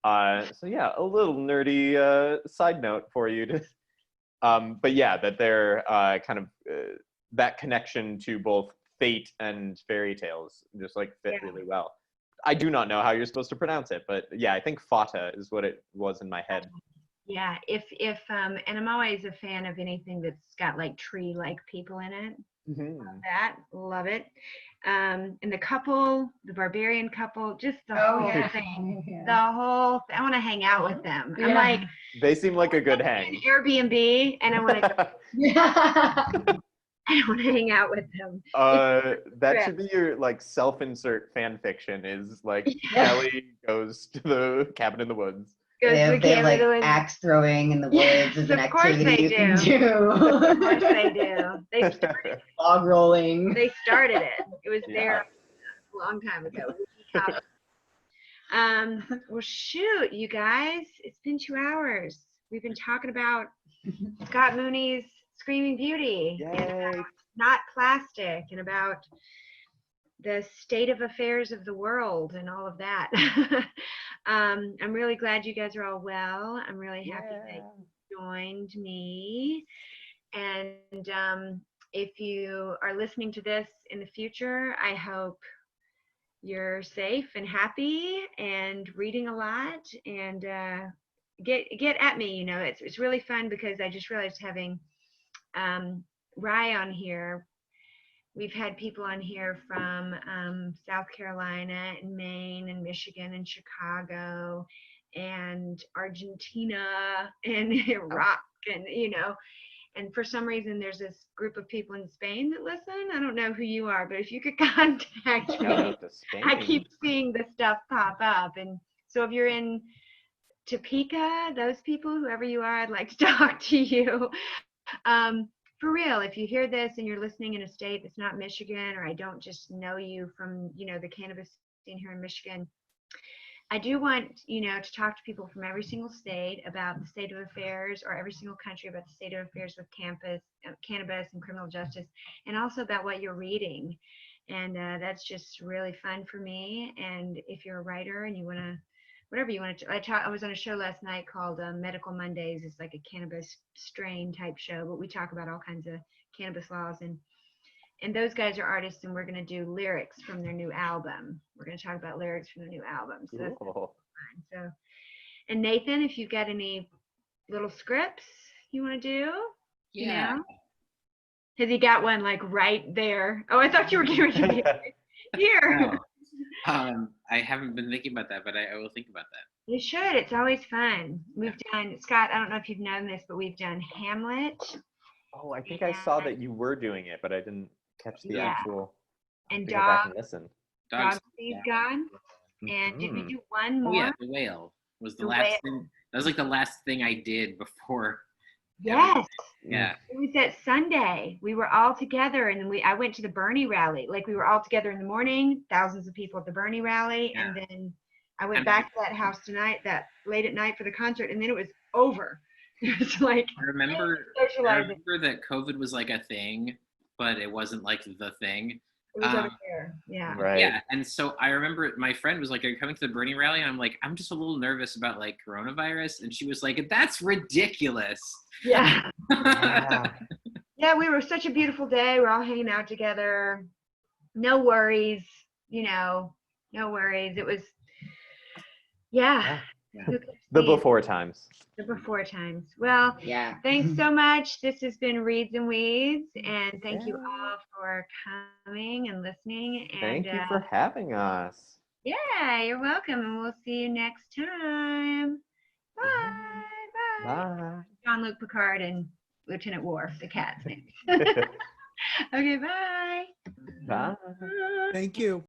So yeah, a little nerdy side note for you to, but yeah, that they're kind of that connection to both fate and fairy tales just like fit really well. I do not know how you're supposed to pronounce it, but yeah, I think fata is what it was in my head. Yeah, if and I'm always a fan of anything that's got like tree-like people in it. Mhm. Love it. And the couple, the barbarian couple, just the Oh, whole yeah. thing. Yeah. The whole, I want to hang out with them. I'm Yeah. like, They seem like a good an hang. Airbnb, and I want to, Yeah. I want to hang out with them. That should be your like self-insert fan fiction is like Yeah. Shelly goes to the cabin in the woods. Goes They to have, the cabin like in the woods. axe throwing in the Yes, woods as an of course activity they you can do. Of do. course they do. They started, Log rolling. they started it. It was there Yeah. a long time ago. Well, shoot, you guys, it's been 2 hours. We've been talking about Scott Mooney's Screaming Beauty, and Yay. about not plastic, and about the state of affairs of the world and all of that. I'm really glad you guys are all well. I'm really happy that you joined me. And if you are listening to this in the future, I hope you're safe and happy and reading a lot, and get at me. You know, it's really fun because I just realized having Rye on here, we've had people on here from South Carolina and Maine and Michigan and Chicago and Argentina and Iraq, and you know, and for some reason there's this group of people in Spain that listen. I don't know who you are, but if you could contact Shout me. out to Spain. I keep seeing this stuff pop up, and so if you're in Topeka, those people, whoever you are, I'd like to talk to you. For real, if you hear this and you're listening in a state that's not Michigan, or I don't just know you from, you know, the cannabis scene here in Michigan, I do want, you know, to talk to people from every single state about the state of affairs, or every single country about the state of affairs with cannabis and criminal justice, and also about what you're reading. And that's just really fun for me. And if you're a writer and you want to, whatever you want to, I was on a show last night called Medical Mondays. It's like a cannabis strain type show, but we talk about all kinds of cannabis laws, and those guys are artists, and we're going to do lyrics from their new album. We're going to talk about lyrics from their new album. So that's Cool. fun. So, and Nathan, if you've got any little scripts you want to do, Yeah. you know, has he got one like right there? Oh, I thought you were getting ready to be here. No. I haven't been thinking about that, but I will think about that. You should. It's always fun. We've done, Scott, I don't know if you've known this, but we've done Hamlet Oh, I think I saw that you were doing it, but I didn't catch the Yeah. actual. I'll and have to go back Dog, and listen. Dog Seed Gone. And did we Mhm. do one Oh more? yeah, the whale was the The last Whale. thing. That was like the last thing I did before. Yes. Yeah. It was that Sunday. We were all together, and then I went to the Bernie rally. Like, we were all together in the morning, thousands of people at the Bernie rally, Yeah. and then I went And- back to that house tonight, that late at night, for the concert, and then it was over. It was like I remember socializing. that COVID was like a thing, but it wasn't like the thing. It was over there. Yeah. Right. Yeah, and so I remember my friend was like, "Are you coming to the Bernie rally?" And I'm like, "I'm just a little nervous about like coronavirus." And she was like, "That's ridiculous." Yeah. Yeah. Yeah, we were such a beautiful day. We're all hanging out together. No worries, you know, no worries. It was, yeah. Yeah. The before times. The before times. Well, Yeah. thanks so much. This has been Reads and Weeds, and thank you Yeah. all for coming and listening. And Thank you for having us. yeah, you're welcome, and we'll see you next time. Bye. Bye. Bye. Jean-Luc Picard and Lieutenant Worf, the cat's name. Okay, bye. Bye. Thank you.